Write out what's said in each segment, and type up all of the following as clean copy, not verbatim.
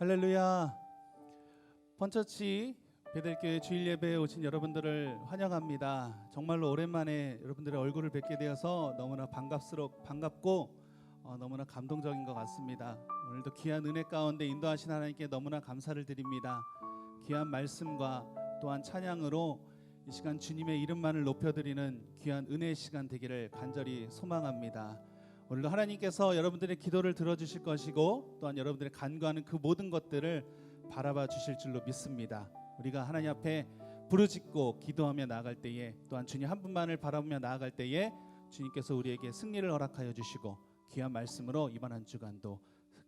할렐루야. 번처치 베델교회 주일 예배에 오신 여러분들을 환영합니다. 정말로 오랜만에 여러분들의 얼굴을 뵙게 되어서 너무나 반갑고 너무나 감동적인 것 같습니다. 오늘도 귀한 은혜 가운데 인도하신 하나님께 너무나 감사를 드립니다. 귀한 말씀과 또한 찬양으로 이 시간 주님의 이름만을 높여드리는 귀한 은혜의 시간 되기를 간절히 소망합니다. 오늘도 하나님께서 여러분들의 기도를 들어주실 것이고 또한 여러분들의 간구하는 그 모든 것들을 바라봐 주실 줄로 믿습니다. 우리가 하나님 앞에 부르짖고 기도하며 나아갈 때에 또한 주님 한 분만을 바라보며 나아갈 때에 주님께서 우리에게 승리를 허락하여 주시고 귀한 말씀으로 이번 한 주간도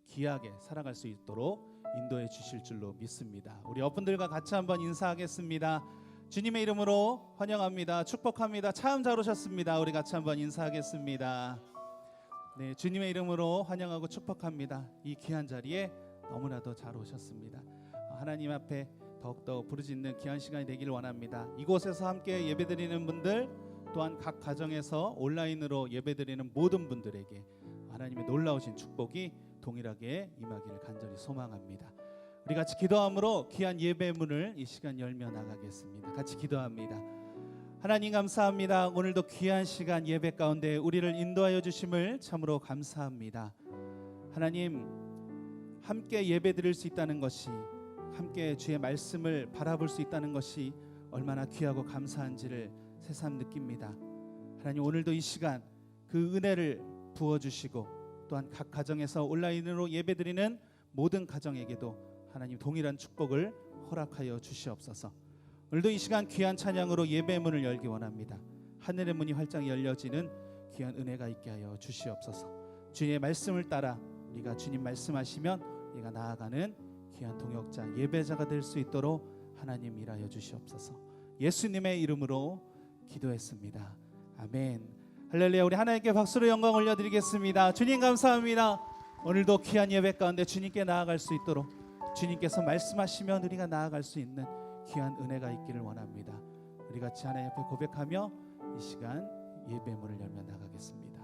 귀하게 살아갈 수 있도록 인도해 주실 줄로 믿습니다. 우리 여러분들과 같이 한번 인사하겠습니다. 주님의 이름으로 환영합니다. 축복합니다. 참 잘 오셨습니다. 우리 같이 한번 인사하겠습니다. 네, 주님의 이름으로 환영하고 축복합니다. 이 귀한 자리에 너무나도 잘 오셨습니다. 하나님 앞에 더욱더 부르짖는 귀한 시간이 되기를 원합니다. 이곳에서 함께 예배드리는 분들 또한 각 가정에서 온라인으로 예배드리는 모든 분들에게 하나님의 놀라우신 축복이 동일하게 임하기를 간절히 소망합니다. 우리 같이 기도함으로 귀한 예배문을 이 시간 열며 나가겠습니다. 같이 기도합니다. 하나님 감사합니다. 오늘도 귀한 시간 예배 가운데 우리를 인도하여 주심을 참으로 감사합니다. 하나님, 함께 예배 드릴 수 있다는 것이, 함께 주의 말씀을 바라볼 수 있다는 것이 얼마나 귀하고 감사한지를 새삼 느낍니다. 하나님, 오늘도 이 시간 그 은혜를 부어주시고 또한 각 가정에서 온라인으로 예배 드리는 모든 가정에게도 하나님 동일한 축복을 허락하여 주시옵소서. 오늘도 이 시간 귀한 찬양으로 예배의 문을 열기 원합니다. 하늘의 문이 활짝 열려지는 귀한 은혜가 있게 하여 주시옵소서. 주님의 말씀을 따라 우리가 주님 말씀하시면 우리가 나아가는 귀한 동역자 예배자가 될 수 있도록 하나님 일하여 주시옵소서. 예수님의 이름으로 기도했습니다. 아멘. 할렐루야. 우리 하나님께 박수로 영광 올려드리겠습니다. 주님 감사합니다. 오늘도 귀한 예배 가운데 주님께 나아갈 수 있도록 주님께서 말씀하시면 우리가 나아갈 수 있는 귀한 은혜가 있기를 원합니다. 우리 같이 하나님 앞에 고백하며 이 시간 예배문을 열며 나가겠습니다.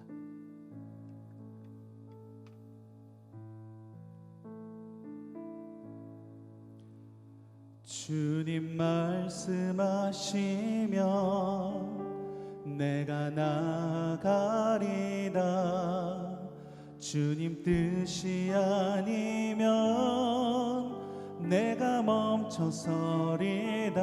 주님 말씀하시면 내가 나가리다. 주님 뜻이 아니면 내가 멈춰서리다.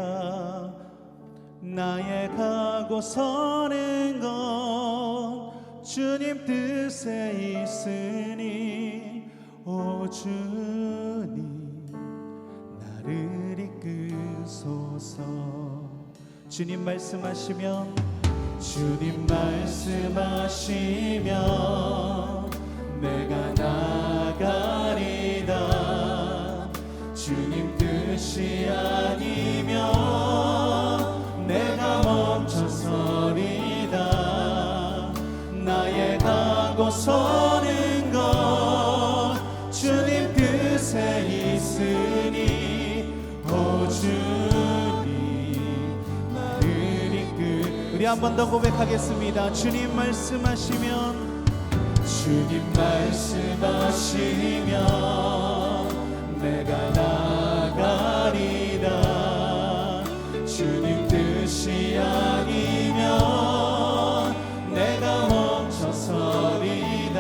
나의 가고 서는 건 주님 뜻에 있으니 오 주님 나를 이끄소서. 주님 말씀하시면 내가 나가리다. 주님 뜻이 아니면 내가 멈춰서리다. 나의 가고 서는 것 주님 뜻에 있으니 오 주님 나를 이끌. 우리 한 번 더 고백하겠습니다. 주님 말씀하시면 내가 나가리다. 주님 뜻이 아니면 내가 멈춰서리다.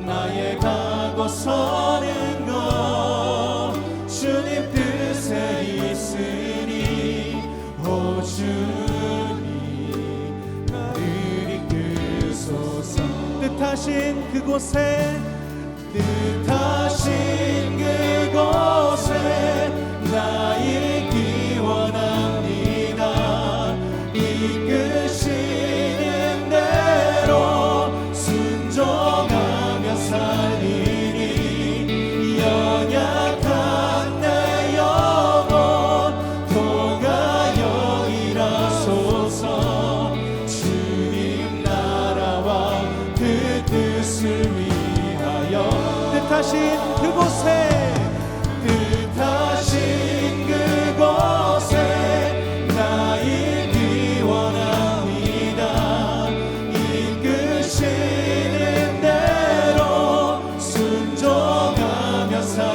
나의 가고 서는 것 주님 뜻에 있으니 오 주님 나를 이끄소서. 뜻하신 그곳에 나 있기 원합니다. 이끄시는 대로 순종하며 살리니 연약한 내 영혼 통하여 일하소서. 주님 나라와 그 뜻을 위하여 뜻하신 그곳에 나 있기 원합니다. 이끄시는 대로 순종하며 살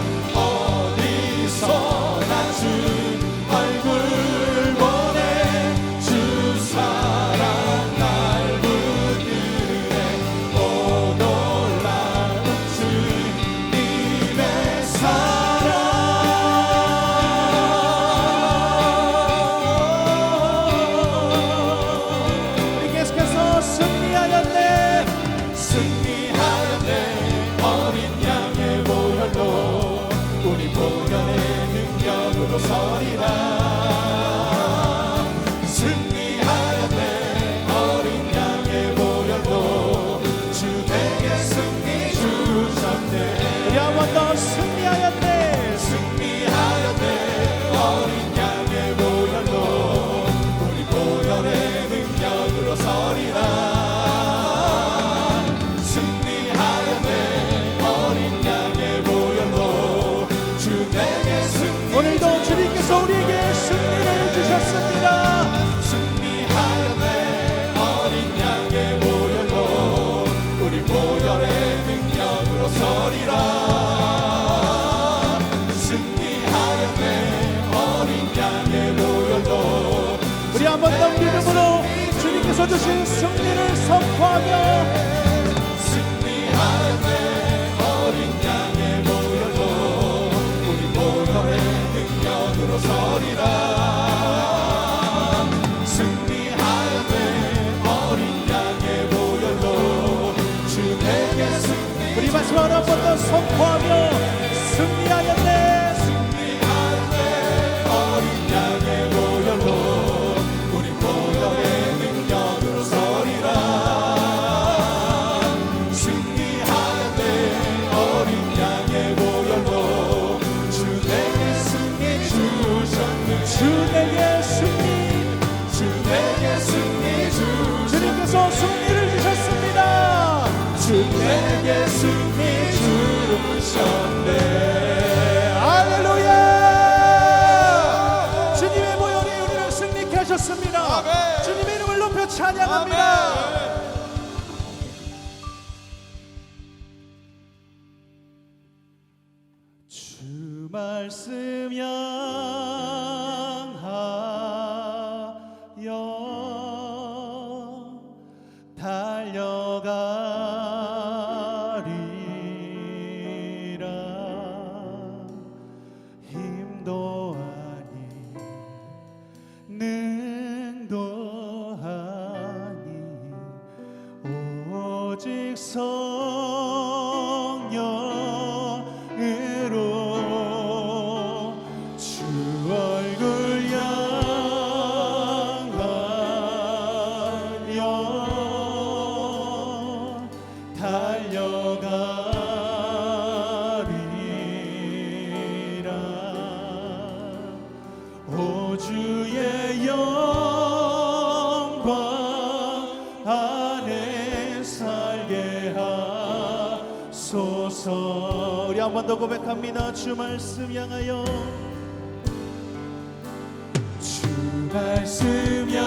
우리 보혈의 능력으로 서리라. 승리하였네. 어린 양의 보혈로 주 내게 승리 주셨네. 우리 한 번 더 승리하였네. 승리하였네. 어린 양의 보혈로 우리 보혈의 능력으로 서리라. 승리하였네. 어린 양의 보혈로 주 내게 승리. 오늘도 주님께서 우리에게 승리를 주셨습니다. 승리하였네. 어린 양의 보혈로 우리 보혈의 능력으로 서리라. 승리하였네. 어린 양의 보혈로 우리 한 번 더 믿음으로 주님께서 주신 승리를 선포하며 승리하였네. 어린 양의 보혈로 우리 보혈의 능력으로 서리라. 승리하였네. 어린 양의 보혈로 주 내게 승리. 우리 마지막으로 한 번 더 선포하며 승리하였네. 승리하였네. 어린 양의 보혈로 우리 보혈의 능력으로 서리라. 승리하였네. 어린 양의 보혈로 주 내게 승리 주셨네. 주 내게 승리, 주 내게 승리 주셨네. 주님께서 승리를 주셨습니다. 주 내게 승리 주셨네. 할렐루야! 주님의 보혈이 우리를 승리케 하셨습니다. 주님의 이름을 높여 찬양합니다. 주 말씀 향하여 달려가리라. 힘도 아니 능도 아니 오직 성령으로 주 얼굴 향하여 달려가리라. 오 주의 영광 안에 살게 하소서. 우리 한 번 더 고백합니다. 주 말씀 향하여, 주 말씀 향하여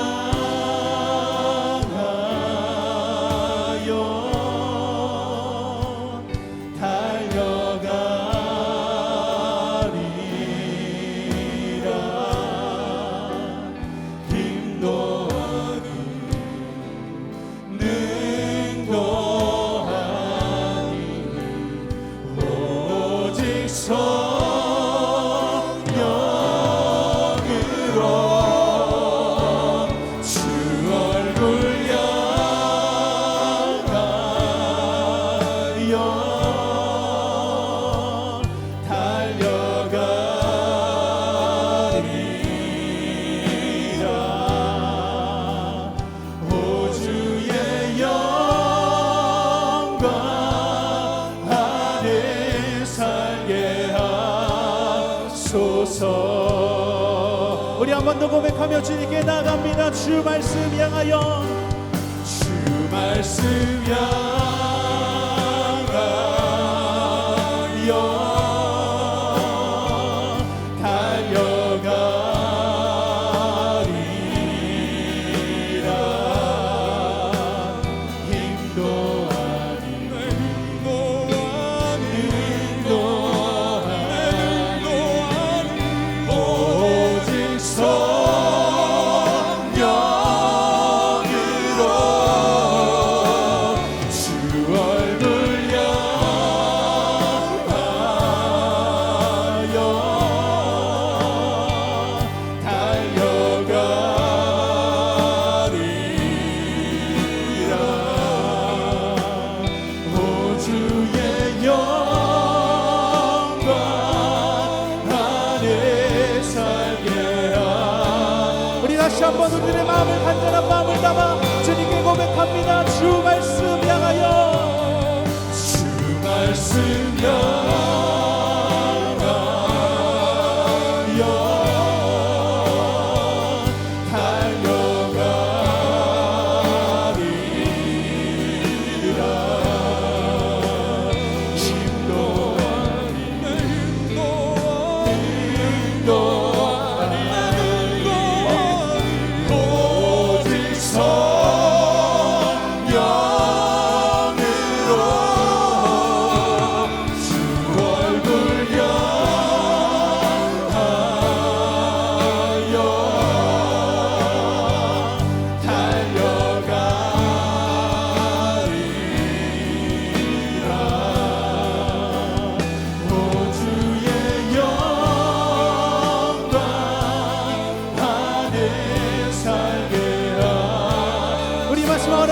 달려가리라. 힘도 아니 능도 아니 오직 성령으로 주 얼굴 향하여 달려가리라. 오 주의 영광 안에 살게 하소서. 우리 한 번 더 고백하며 주님께 나아갑니다. 주 말씀 향하여, 주 말씀 향하여 달려가리라. 힘도 아니 능도 아니 오직 성령으로 주 다시 한번 우리들의 마음을 간절한 마음을 담아 주님께 고백합니다. 주 말씀 향하여 주 말씀 향하여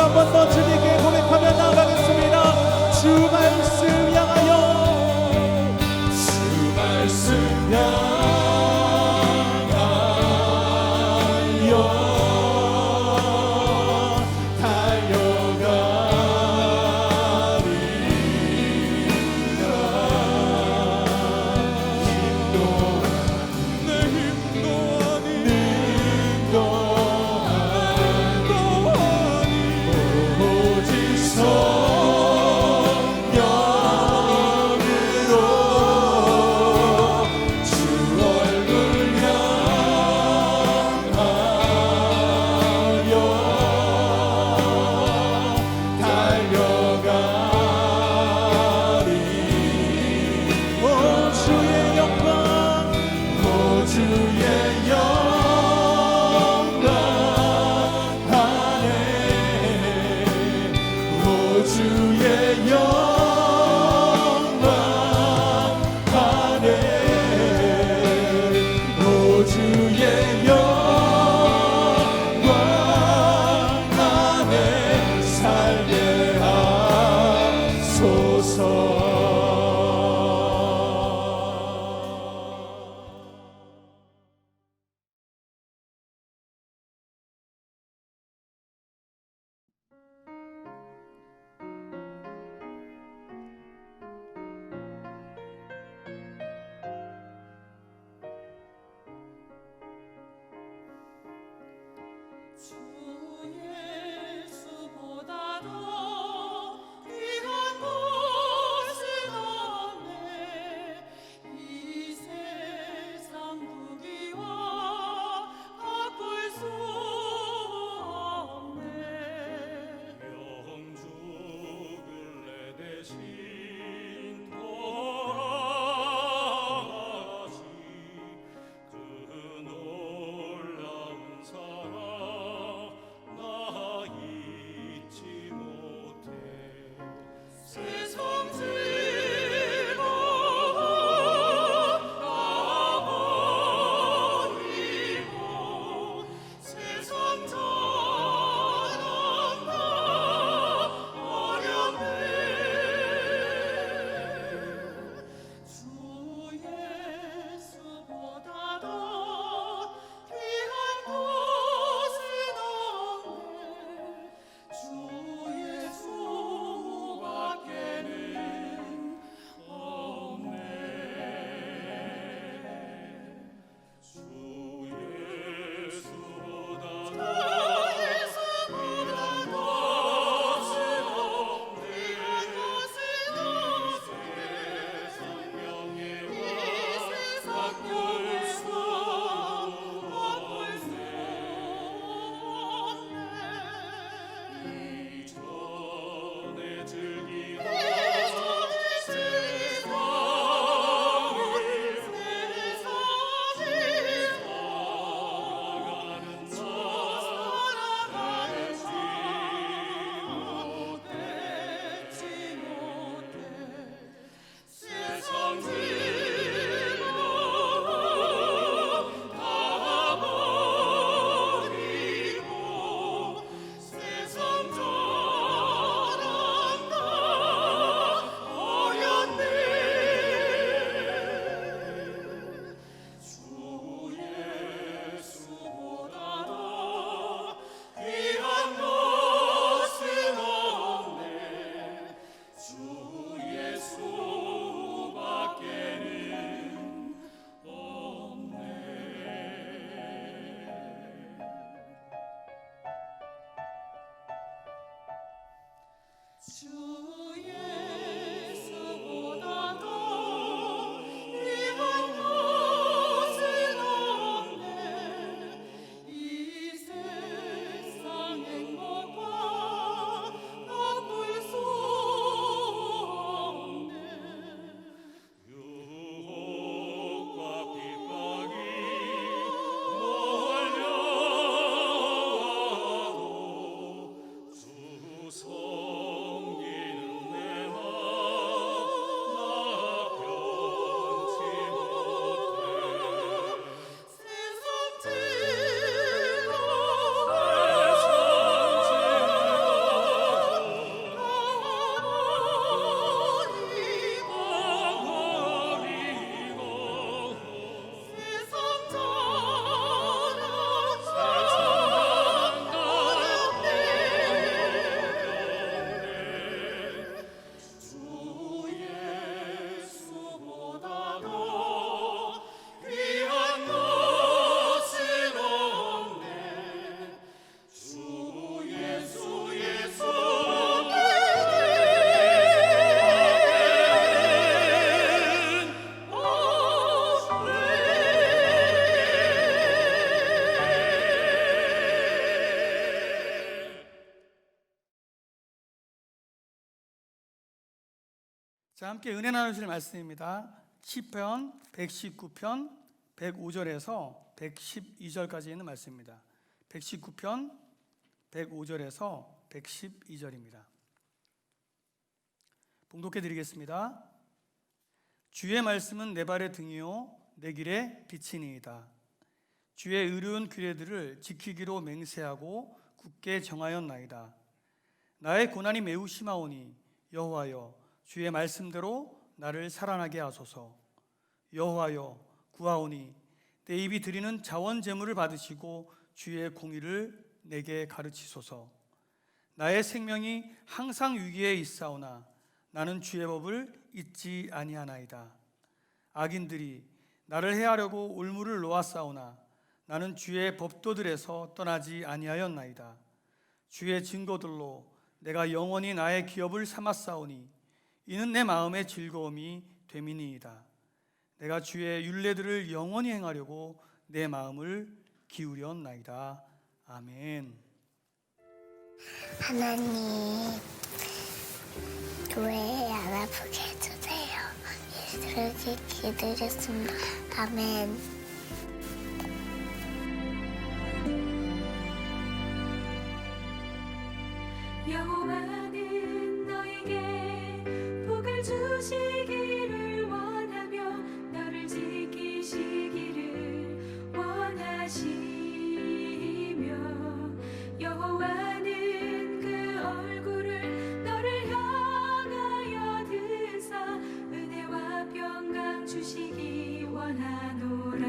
한 번 더 주님께 고백하며 나아가겠습니다. 주 말씀 향하여 주 말씀 향하여 달려가리라. 내 힘도 아닌 능도 성령으로 주 자, 함께 은혜 나누실 말씀입니다. 시편 119편 105절에서 112절까지 있는 말씀입니다. 119편 105절에서 112절입니다. 봉독해 드리겠습니다. 주의 말씀은 내 발의 등이요 내 길의 빛이니이다. 주의 의로운 규례들을 지키기로 맹세하고 굳게 정하였나이다. 나의 고난이 매우 심하오니 여호와여 주의 말씀대로 나를 살아나게 하소서. 여호와여 구하오니 내 입이 드리는 자원 제물을 받으시고 주의 공의를 내게 가르치소서. 나의 생명이 항상 위기에 있사오나 나는 주의 법을 잊지 아니하나이다. 악인들이 나를 해하려고 올무를 놓았사오나 나는 주의 법도들에서 떠나지 아니하였나이다. 주의 증거들로 내가 영원히 나의 기업을 삼았사오니 이는 내 마음의 즐거움이 됨이니이다. 내가 주의 율례들을 영원히 행하려고 내 마음을 기울였나이다. 아멘. 하나님, 교회 안 아프게 해주세요. 예수를 기도드렸습니다. 아멘. 여호와는 너에게 복을 주시기를 원하며 너를 지키시기를 원하시며 여호와는 그 얼굴을 너를 향하여 드사 은혜와 평강 주시기 원하노라.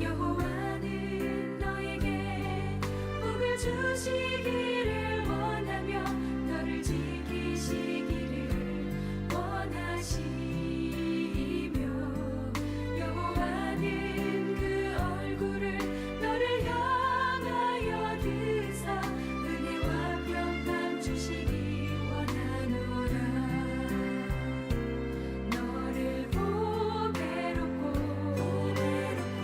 여호와는 너에게 복을 주시기를 원하며 너를 지키시기를 원하시며 여호와는 그 얼굴을 너를 향하여 드사 은혜와 평강 주시기 원하노라. 너를 보배롭고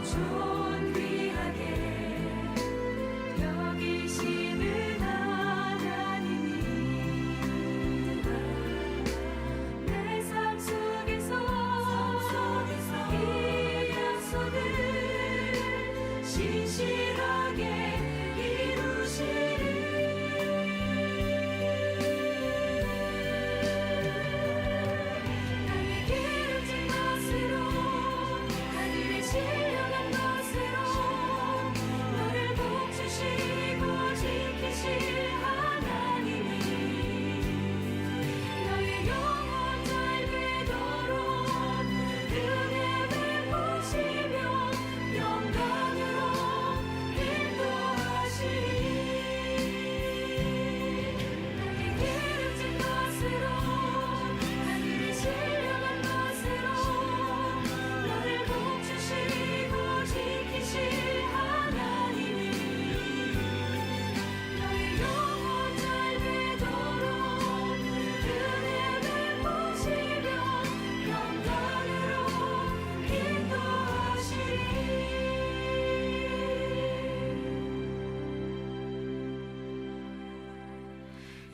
존귀하게 여기시는 하나님이 내 삶 속에서 이 약속을 신실하게 이루시리. 나의 기름진 것으로 하늘에 신령한 것으로 너를 복주시고 지키실 하나님이 너의 영혼 잘 되도록 은혜 베푸시며 영광으로 인도하시리. 나의 기름진 것으로 하늘에 신령한 것으로 너를 복주시고 지키실 하나님이 너의 영혼 잘 되도록 은혜 베푸시며 영광으로 인도하시리.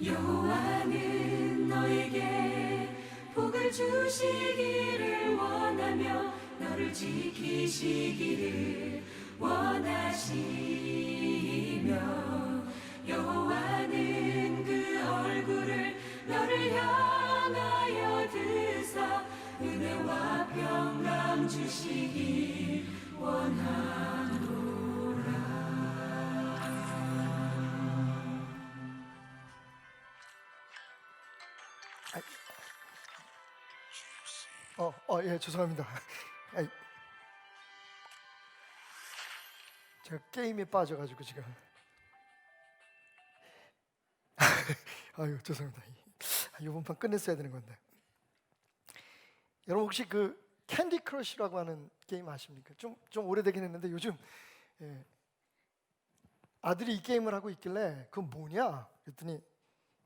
여호와는 너에게 복을 주시기를 원하며 너를 지키시기를 원하시며 여호와는 그 얼굴을 너를 향하여 드사 은혜와 평강 주시기 원하노라. 예, 죄송합니다. 아이, 제가 게임에 빠져가지고 지금. 아유, 죄송합니다. 이번 판 끝냈어야 되는 건데. 여러분 혹시 그 캔디 크러쉬라고 하는 게임 아십니까? 좀 오래되긴 했는데 요즘 아들이 이 게임을 하고 있길래 그건 뭐냐? 그랬더니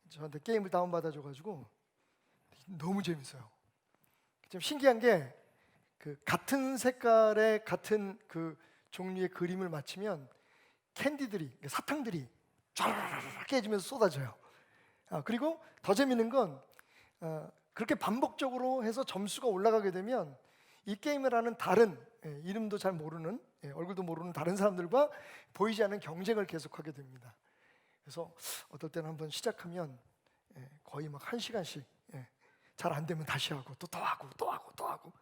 저한테 게임을 다운받아줘가지고 너무 재밌어요. 좀 신기한 게 그 같은 색깔의 같은 그 종류의 그림을 맞추면 캔디들이 사탕들이 쫙 깨지면서 쏟아져요. 그리고 더 재밌는 건 그렇게 반복적으로 해서 점수가 올라가게 되면 이 게임을 하는 다른 이름도 잘 모르는 얼굴도 모르는 다른 사람들과 보이지 않는 경쟁을 계속하게 됩니다. 그래서 어떨 때는 한번 시작하면 거의 막 1시간씩 잘 안 되면 다시 하고 또 하고.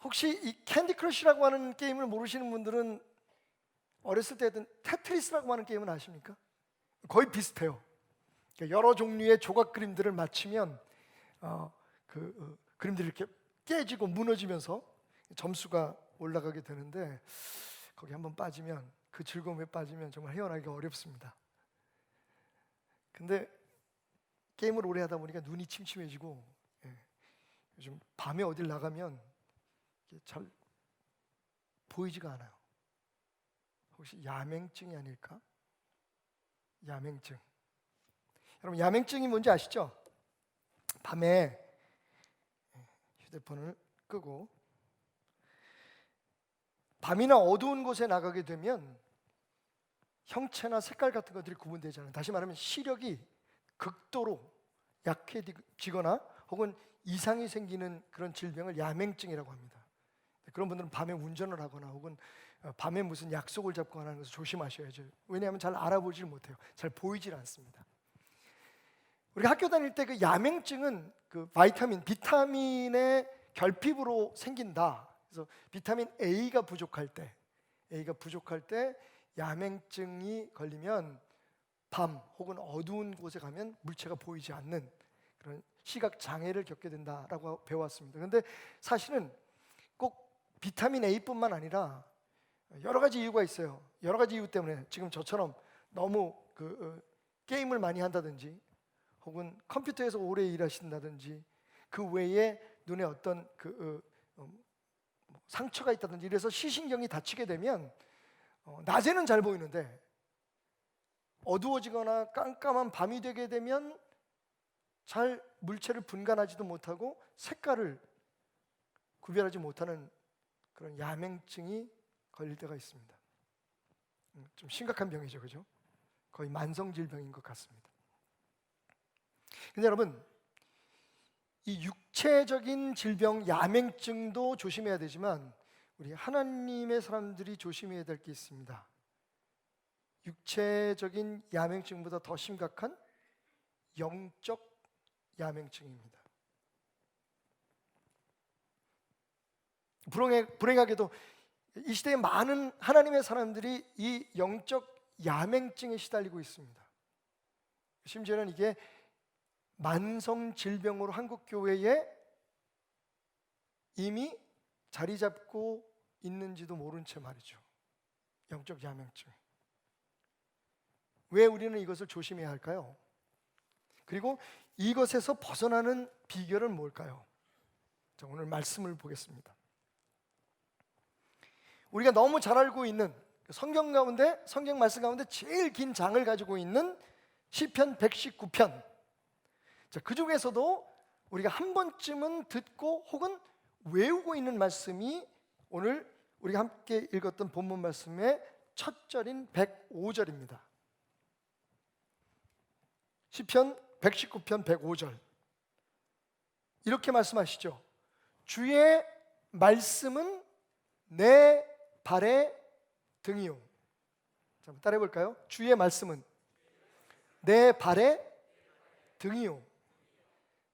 혹시 이 캔디 크러쉬라고 하는 게임을 모르시는 분들은 어렸을 때 했던 테트리스라고 하는 게임은 아십니까? 거의 비슷해요. 그러니까 여러 종류의 조각 그림들을 맞추면 그림들이 이렇게 깨지고 무너지면서 점수가 올라가게 되는데, 거기 한번 빠지면, 그 즐거움에 빠지면 정말 헤어나기가 어렵습니다. 근데 게임을 오래 하다 보니까 눈이 침침해지고 요즘 밤에 어딜 나가면 이게 잘 보이지가 않아요. 혹시 야맹증이 아닐까? 야맹증. 여러분, 야맹증이 뭔지 아시죠? 밤에 휴대폰을 끄고 밤이나 어두운 곳에 나가게 되면 형체나 색깔 같은 것들이 구분되잖아요. 다시 말하면 시력이 극도로 약해지거나 혹은 이상이 생기는 그런 질병을 야맹증이라고 합니다. 그런 분들은 밤에 운전을 하거나 혹은 밤에 무슨 약속을 잡고 하는 것을 조심하셔야죠. 왜냐하면 잘 알아보질 못해요. 잘 보이질 않습니다. 우리가 학교 다닐 때 그 야맹증은 그 비타민의 결핍으로 생긴다. 그래서 비타민 A가 부족할 때 야맹증이 걸리면 밤 혹은 어두운 곳에 가면 물체가 보이지 않는 그런 시각 장애를 겪게 된다라고 배웠습니다. 그런데 사실은 꼭 비타민 A뿐만 아니라 여러 가지 이유가 있어요. 여러 가지 이유 때문에 지금 저처럼 너무 게임을 많이 한다든지 혹은 컴퓨터에서 오래 일하신다든지 그 외에 눈에 어떤 상처가 있다든지 이래서 시신경이 다치게 되면 낮에는 잘 보이는데 어두워지거나 깜깜한 밤이 되게 되면 잘 물체를 분간하지도 못하고 색깔을 구별하지 못하는 그런 야맹증이 걸릴 때가 있습니다. 좀 심각한 병이죠, 그죠? 거의 만성 질병인 것 같습니다. 근데 여러분, 이 육체적인 질병 야맹증도 조심해야 되지만 우리 하나님의 사람들이 조심해야 될 게 있습니다. 육체적인 야맹증보다 더 심각한 영적 야맹증입니다. 불행하게도 이 시대에 많은 하나님의 사람들이 이 영적 야맹증에 시달리고 있습니다. 심지어는 이게 만성 질병으로 한국 교회에 이미 자리 잡고 있는지도 모른 채 말이죠. 영적 야맹증. 왜 우리는 이것을 조심해야 할까요? 그리고 이것에서 벗어나는 비결은 뭘까요? 자, 오늘 말씀을 보겠습니다. 우리가 너무 잘 알고 있는 성경 말씀 가운데 제일 긴 장을 가지고 있는 시편 119편. 자, 그 중에서도 우리가 한 번쯤은 듣고 혹은 외우고 있는 말씀이 오늘 우리가 함께 읽었던 본문 말씀의 첫 절인 105절입니다. 시편 119편 105절. 이렇게 말씀하시죠. 주의 말씀은 내 발의 등이요. 자, 한번 따라해 볼까요? 주의 말씀은 내 발의 등이요,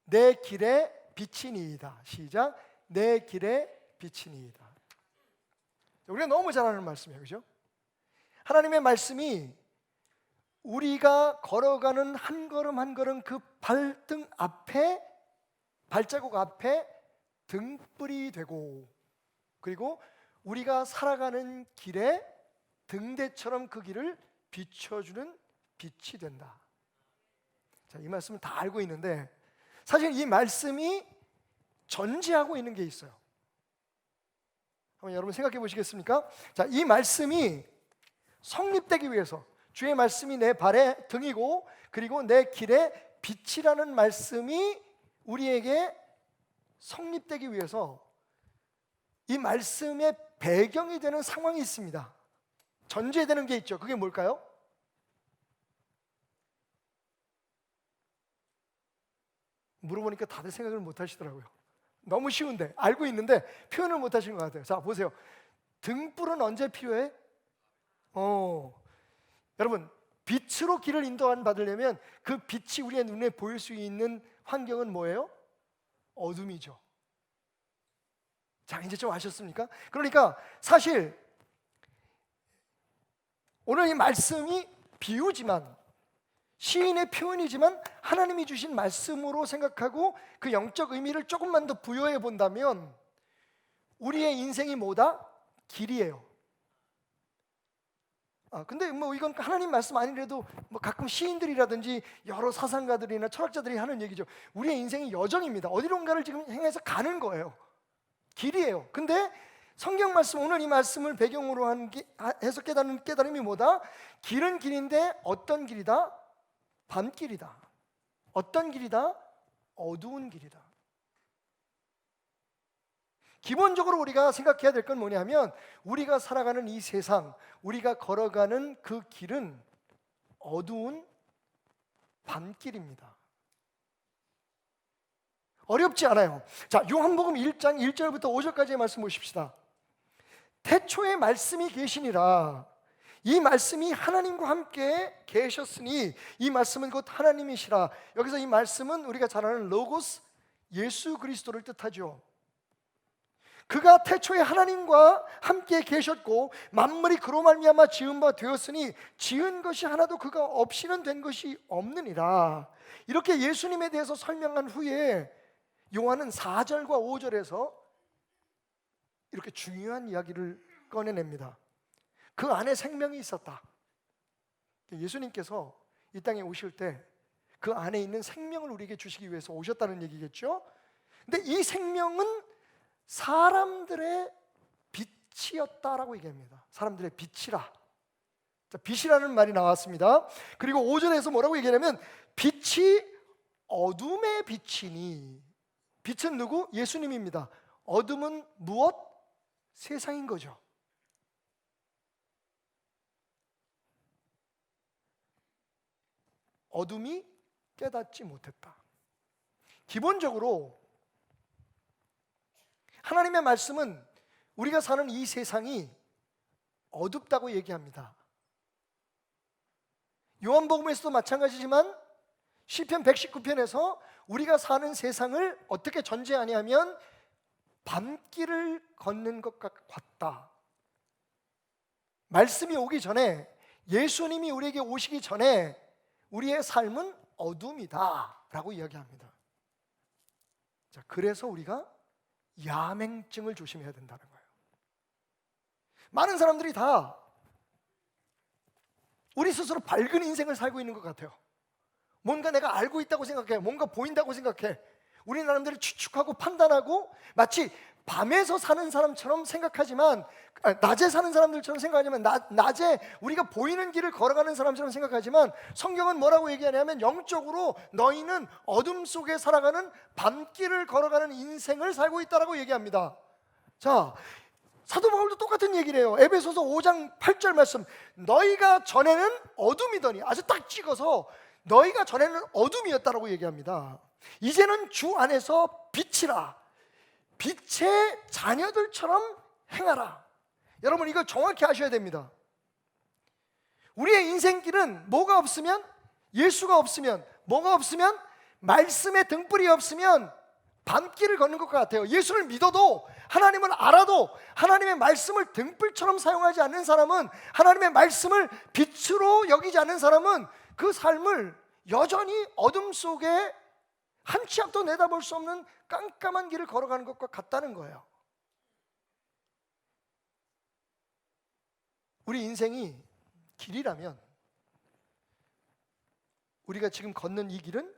내 길의 빛이니이다. 시작. 내 길의 빛이니이다. 우리가 너무 잘 아는 말씀이에요, 그렇죠? 하나님의 말씀이 우리가 걸어가는 한 걸음 한 걸음 그 발등 앞에, 발자국 앞에 등불이 되고, 그리고 우리가 살아가는 길에 등대처럼 그 길을 비춰주는 빛이 된다. 자, 이 말씀을 다 알고 있는데 사실 이 말씀이 전제하고 있는 게 있어요. 한번 여러분 생각해 보시겠습니까? 자, 이 말씀이 성립되기 위해서, 주의 말씀이 내 발의 등이고 그리고 내 길의 빛이라는 말씀이 우리에게 성립되기 위해서 이 말씀의 배경이 되는 상황이 있습니다. 전제되는 게 있죠. 그게 뭘까요? 물어보니까 다들 생각을 못 하시더라고요. 너무 쉬운데 알고 있는데 표현을 못 하시는 것 같아요. 자, 보세요. 등불은 언제 필요해? 여러분, 빛으로 길을 인도함 받으려면 그 빛이 우리의 눈에 보일 수 있는 환경은 뭐예요? 어둠이죠. 자, 이제 좀 아셨습니까? 그러니까 사실 오늘 이 말씀이 비유지만, 시인의 표현이지만 하나님이 주신 말씀으로 생각하고 그 영적 의미를 조금만 더 부여해 본다면 우리의 인생이 뭐다? 길이에요. 근데 뭐 이건 하나님 말씀 아니래도 뭐 가끔 시인들이라든지 여러 사상가들이나 철학자들이 하는 얘기죠. 우리의 인생이 여정입니다. 어디론가를 지금 향해서 가는 거예요. 길이에요. 근데 성경 말씀, 오늘 이 말씀을 배경으로 해서 깨닫는 깨달음이 뭐다? 길은 길인데 어떤 길이다? 밤길이다. 어떤 길이다? 어두운 길이다. 기본적으로 우리가 생각해야 될 건 뭐냐면 우리가 살아가는 이 세상, 우리가 걸어가는 그 길은 어두운 밤길입니다. 어렵지 않아요. 자, 요한복음 1장 1절부터 5절까지의 말씀 보십시다. 태초에 말씀이 계시니라. 이 말씀이 하나님과 함께 계셨으니 이 말씀은 곧 하나님이시라. 여기서 이 말씀은 우리가 잘 아는 로고스, 예수 그리스도를 뜻하죠. 그가 태초에 하나님과 함께 계셨고 만물이 그로 말미암아 지은 바 되었으니 지은 것이 하나도 그가 없이는 된 것이 없느니라. 이렇게 예수님에 대해서 설명한 후에 요한은 4절과 5절에서 이렇게 중요한 이야기를 꺼내냅니다. 그 안에 생명이 있었다. 예수님께서 이 땅에 오실 때 그 안에 있는 생명을 우리에게 주시기 위해서 오셨다는 얘기겠죠. 근데 이 생명은 사람들의 빛이었다라고 얘기합니다. 사람들의 빛이라. 자, 빛이라는 말이 나왔습니다. 그리고 5절에서 뭐라고 얘기하냐면 빛이 어둠의 빛이니. 빛은 누구? 예수님입니다. 어둠은 무엇? 세상인 거죠. 어둠이 깨닫지 못했다. 기본적으로 하나님의 말씀은 우리가 사는 이 세상이 어둡다고 얘기합니다. 요한복음에서도 마찬가지지만 시편 119편에서 우리가 사는 세상을 어떻게 전제하냐면 밤길을 걷는 것과 같다. 말씀이 오기 전에, 예수님이 우리에게 오시기 전에 우리의 삶은 어둠이다 라고 이야기합니다. 자, 그래서 우리가 야맹증을 조심해야 된다는 거예요. 많은 사람들이 다 우리 스스로 밝은 인생을 살고 있는 것 같아요. 뭔가 내가 알고 있다고 생각해. 뭔가 보인다고 생각해. 우리 나름대로 추측하고 판단하고 마치 밤에서 사는 사람처럼 생각하지만, 낮에 사는 사람들처럼 생각하지만, 낮에 우리가 보이는 길을 걸어가는 사람처럼 생각하지만 성경은 뭐라고 얘기하냐면 영적으로 너희는 어둠 속에 살아가는 밤길을 걸어가는 인생을 살고 있다라고 얘기합니다. 자, 사도 바울도 똑같은 얘기를 해요. 에베소서 5장 8절 말씀. 너희가 전에는 어둠이더니, 아주 딱 찍어서 너희가 전에는 어둠이었다라고 얘기합니다. 이제는 주 안에서 빛이라. 빛의 자녀들처럼 행하라. 여러분, 이거 정확히 아셔야 됩니다. 우리의 인생길은 뭐가 없으면, 예수가 없으면, 뭐가 없으면, 말씀의 등불이 없으면 밤길을 걷는 것 같아요. 예수를 믿어도, 하나님을 알아도 하나님의 말씀을 등불처럼 사용하지 않는 사람은, 하나님의 말씀을 빛으로 여기지 않는 사람은 그 삶을 여전히 어둠 속에 한 치 앞도 내다볼 수 없는 깜깜한 길을 걸어가는 것과 같다는 거예요. 우리 인생이 길이라면 우리가 지금 걷는 이 길은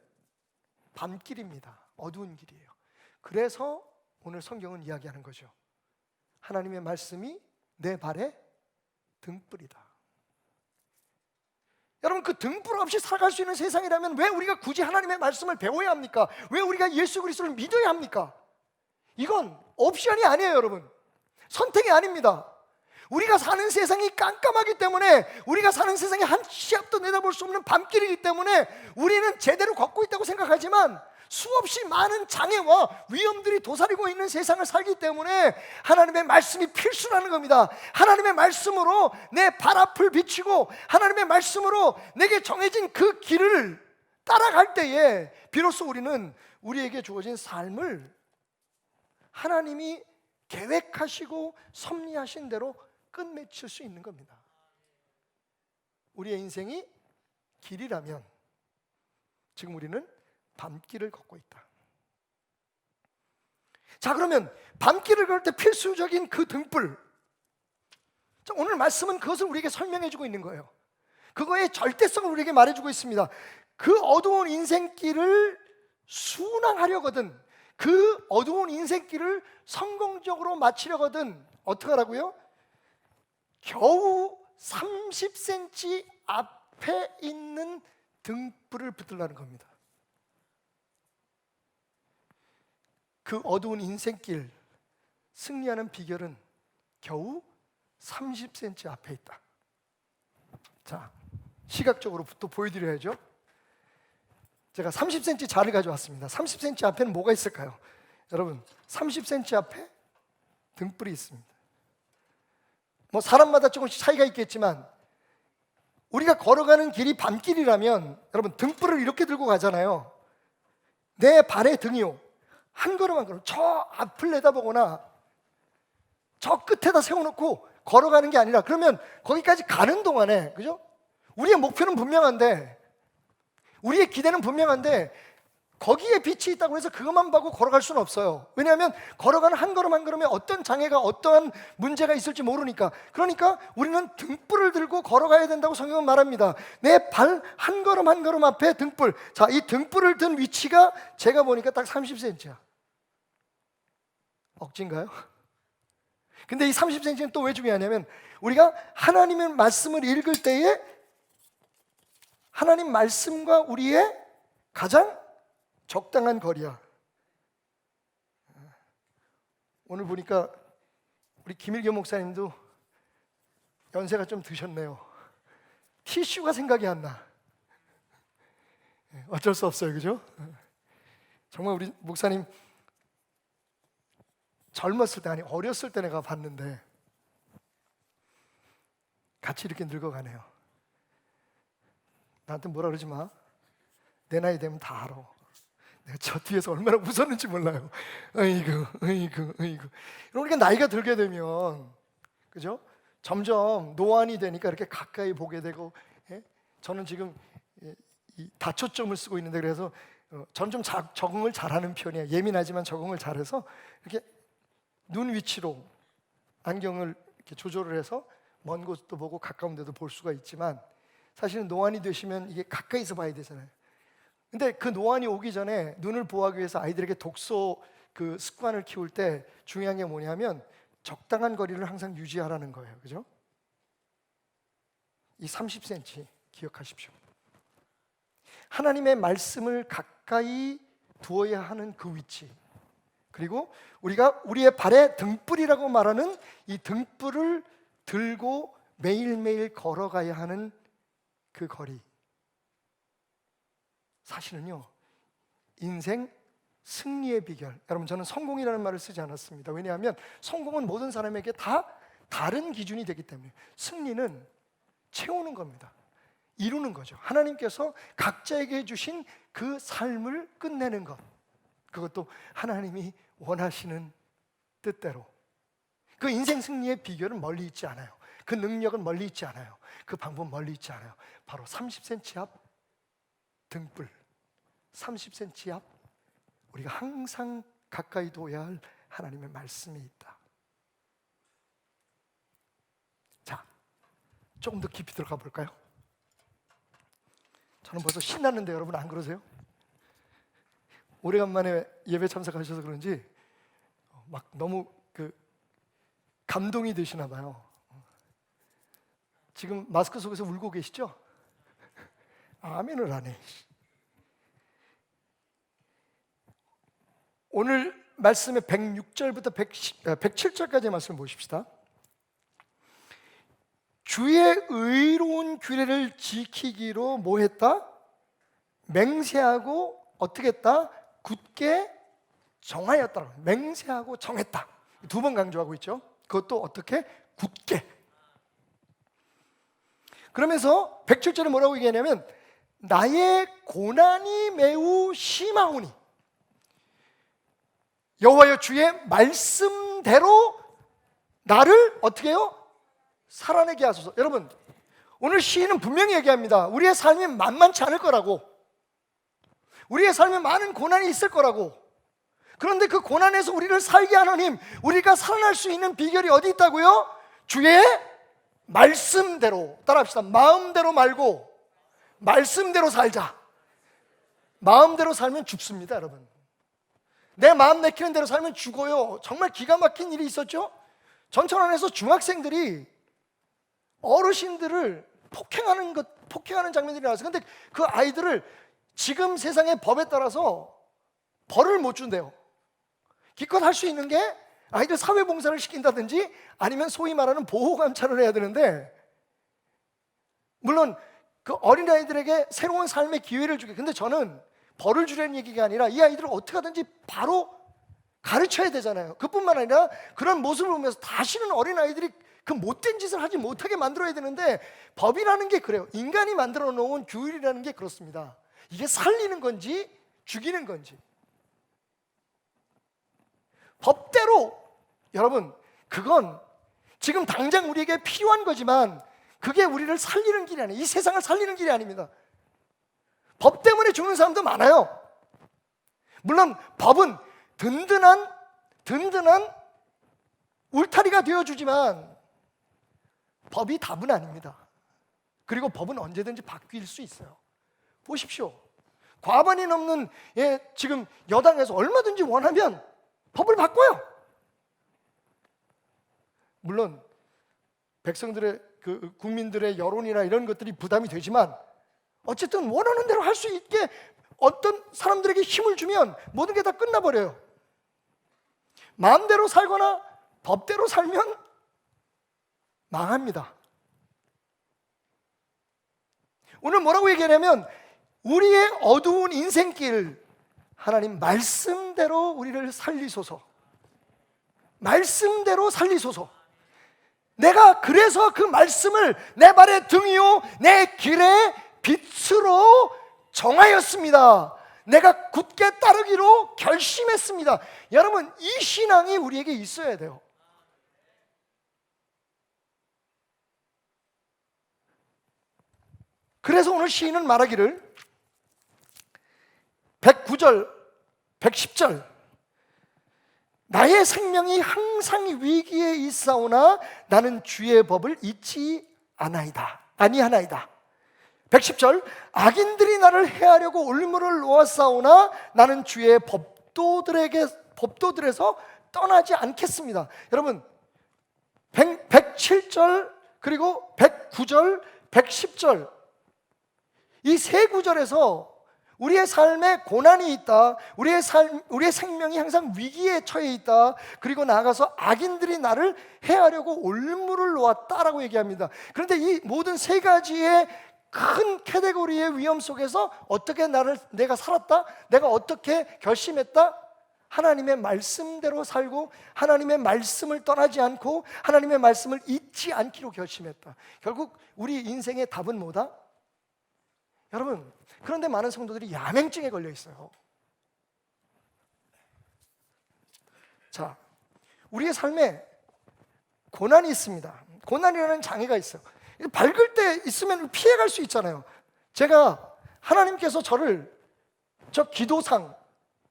밤길입니다. 어두운 길이에요. 그래서 오늘 성경은 이야기하는 거죠. 하나님의 말씀이 내 발의 등불이다. 여러분, 그 등불 없이 살아갈 수 있는 세상이라면 왜 우리가 굳이 하나님의 말씀을 배워야 합니까? 왜 우리가 예수 그리스도를 믿어야 합니까? 이건 옵션이 아니에요, 여러분. 선택이 아닙니다. 우리가 사는 세상이 깜깜하기 때문에, 우리가 사는 세상이 한 치 앞도 내다볼 수 없는 밤길이기 때문에 우리는 제대로 걷고 있다고 생각하지만 수없이 많은 장애와 위험들이 도사리고 있는 세상을 살기 때문에 하나님의 말씀이 필수라는 겁니다. 하나님의 말씀으로 내 발 앞을 비추고 하나님의 말씀으로 내게 정해진 그 길을 따라갈 때에 비로소 우리는 우리에게 주어진 삶을 하나님이 계획하시고 섭리하신 대로 끝맺힐 수 있는 겁니다. 우리의 인생이 길이라면 지금 우리는 밤길을 걷고 있다. 자, 그러면 밤길을 걸 때 필수적인 그 등불, 자, 오늘 말씀은 그것을 우리에게 설명해 주고 있는 거예요. 그거의 절대성을 우리에게 말해주고 있습니다. 그 어두운 인생길을 순항하려거든, 그 어두운 인생길을 성공적으로 마치려거든 어떻게 하라고요? 겨우 30cm 앞에 있는 등불을 붙들라는 겁니다. 그 어두운 인생길 승리하는 비결은 겨우 30cm 앞에 있다. 자, 시각적으로 또 보여드려야죠. 제가 30cm 자를 가져왔습니다. 30cm 앞에는 뭐가 있을까요? 여러분, 30cm 앞에 등불이 있습니다. 뭐 사람마다 조금씩 차이가 있겠지만 우리가 걸어가는 길이 밤길이라면 여러분 등불을 이렇게 들고 가잖아요. 내 발의 등이요, 한 걸음 한 걸음 저 앞을 내다보거나 저 끝에다 세워놓고 걸어가는 게 아니라, 그러면 거기까지 가는 동안에, 그죠? 우리의 목표는 분명한데, 우리의 기대는 분명한데 거기에 빛이 있다고 해서 그것만 보고 걸어갈 수는 없어요. 왜냐하면 걸어가는 한 걸음 한 걸음에 어떤 장애가, 어떠한 문제가 있을지 모르니까. 그러니까 우리는 등불을 들고 걸어가야 된다고 성경은 말합니다. 내 발 한 걸음 한 걸음 앞에 등불. 자, 이 등불을 든 위치가 제가 보니까 딱 30cm야. 억지인가요? 근데 이 30cm는 또 왜 중요하냐면 우리가 하나님의 말씀을 읽을 때에 하나님 말씀과 우리의 가장 적당한 거리야. 오늘 보니까 우리 김일겸 목사님도 연세가 좀 드셨네요. 티슈가 생각이 안 나. 어쩔 수 없어요, 그죠? 정말 우리 목사님 젊었을 때, 아니 어렸을 때 내가 봤는데 같이 이렇게 늙어가네요. 나한테 뭐라 그러지 마. 내 나이 되면 다 알아. 내가 저 뒤에서 얼마나 웃었는지 몰라요. 어이구. 그러니까 나이가 들게 되면, 그죠? 점점 노안이 되니까 이렇게 가까이 보게 되고, 예? 저는 지금 이 다초점을 쓰고 있는데, 그래서 저는 좀 적응을 잘하는 편이에요. 예민하지만 적응을 잘해서 이렇게 눈 위치로 안경을 이렇게 조절을 해서 먼 곳도 보고 가까운 데도 볼 수가 있지만, 사실은 노안이 되시면 이게 가까이서 봐야 되잖아요. 근데 그 노안이 오기 전에 눈을 보호하기 위해서 아이들에게 독서 그 습관을 키울 때 중요한 게 뭐냐면 적당한 거리를 항상 유지하라는 거예요. 그죠? 이 30cm 기억하십시오. 하나님의 말씀을 가까이 두어야 하는 그 위치, 그리고 우리가 우리의 발에 등불이라고 말하는 이 등불을 들고 매일매일 걸어가야 하는 그 거리, 사실은요 인생 승리의 비결. 여러분, 저는 성공이라는 말을 쓰지 않았습니다. 왜냐하면 성공은 모든 사람에게 다 다른 기준이 되기 때문에. 승리는 채우는 겁니다. 이루는 거죠. 하나님께서 각자에게 주신 그 삶을 끝내는 것, 그것도 하나님이 원하시는 뜻대로. 그 인생 승리의 비결은 멀리 있지 않아요. 그 능력은 멀리 있지 않아요. 그 방법은 멀리 있지 않아요. 바로 30cm 앞 등불, 30cm 앞 우리가 항상 가까이 둬야 할 하나님의 말씀이 있다. 자, 조금 더 깊이 들어가 볼까요? 저는 벌써 신났는데 여러분 안 그러세요? 오래간만에 예배 참석하셔서 그런지 막 너무 감동이 되시나 봐요. 지금 마스크 속에서 울고 계시죠? 아멘을 안 해. 오늘 말씀의 106절부터 107절까지의 말씀을 보십시다. 주의 의로운 규례를 지키기로 뭐 했다? 맹세하고 어떻게 했다? 굳게 정하였다. 맹세하고 정했다. 두 번 강조하고 있죠. 그것도 어떻게? 굳게. 그러면서 107절에 뭐라고 얘기하냐면 나의 고난이 매우 심하오니 여호와여 주의 말씀대로 나를 어떻게 해요? 살아내게 하소서. 여러분, 오늘 시인은 분명히 얘기합니다. 우리의 삶이 만만치 않을 거라고, 우리의 삶에 많은 고난이 있을 거라고. 그런데 그 고난에서 우리를 살게 하는 힘, 우리가 살아날 수 있는 비결이 어디 있다고요? 주의 말씀대로. 따라합시다. 마음대로 말고 말씀대로 살자. 마음대로 살면 죽습니다, 여러분. 내 마음 내키는 대로 살면 죽어요. 정말 기가 막힌 일이 있었죠. 전천안에서 중학생들이 어르신들을 폭행하는 장면들이 나왔어요. 근데 그 아이들을 지금 세상의 법에 따라서 벌을 못 준대요. 기껏 할 수 있는 게 아이들 사회봉사를 시킨다든지 아니면 소위 말하는 보호감찰을 해야 되는데, 물론 그 어린아이들에게 새로운 삶의 기회를 주게. 근데 저는 벌을 주려는 얘기가 아니라 이 아이들을 어떻게 하든지 바로 가르쳐야 되잖아요. 그뿐만 아니라 그런 모습을 보면서 다시는 어린아이들이 그 못된 짓을 하지 못하게 만들어야 되는데, 법이라는 게 그래요. 인간이 만들어 놓은 규율이라는 게 그렇습니다. 이게 살리는 건지 죽이는 건지. 법대로, 여러분, 그건 지금 당장 우리에게 필요한 거지만 그게 우리를 살리는 길이 아니에요. 이 세상을 살리는 길이 아닙니다. 법 때문에 죽는 사람도 많아요. 물론 법은 든든한 울타리가 되어주지만 법이 답은 아닙니다. 그리고 법은 언제든지 바뀔 수 있어요. 보십시오. 과반이 넘는 지금 여당에서 얼마든지 원하면 법을 바꿔요. 물론 백성들의 국민들의 여론이나 이런 것들이 부담이 되지만 어쨌든 원하는 대로 할 수 있게 어떤 사람들에게 힘을 주면 모든 게 다 끝나버려요. 마음대로 살거나 법대로 살면 망합니다. 오늘 뭐라고 얘기하냐면 우리의 어두운 인생길, 하나님 말씀대로 우리를 살리소서. 말씀대로 살리소서. 내가 그래서 그 말씀을 내 발의 등이요 내 길의 빛으로 정하였습니다. 내가 굳게 따르기로 결심했습니다. 여러분, 이 신앙이 우리에게 있어야 돼요. 그래서 오늘 시인은 말하기를 109절, 110절 나의 생명이 항상 위기에 있사오나 나는 주의 법을 잊지 아니하나이다. 110절 악인들이 나를 해하려고 올무를 놓았사오나 나는 주의 법도들에서 떠나지 않겠습니다. 여러분 107절 그리고 109절 110절 이 세 구절에서 우리의 삶에 고난이 있다, 우리의 생명이 항상 위기에 처해 있다, 그리고 나아가서 악인들이 나를 해하려고 올무를 놓았다라고 얘기합니다. 그런데 이 모든 세 가지의 큰 카테고리의 위험 속에서 어떻게 내가 살았다? 내가 어떻게 결심했다? 하나님의 말씀대로 살고 하나님의 말씀을 떠나지 않고 하나님의 말씀을 잊지 않기로 결심했다. 결국 우리 인생의 답은 뭐다? 여러분, 그런데 많은 성도들이 야맹증에 걸려 있어요. 자, 우리의 삶에 고난이 있습니다. 고난이라는 장애가 있어요. 밝을 때 있으면 피해갈 수 있잖아요. 제가 하나님께서 저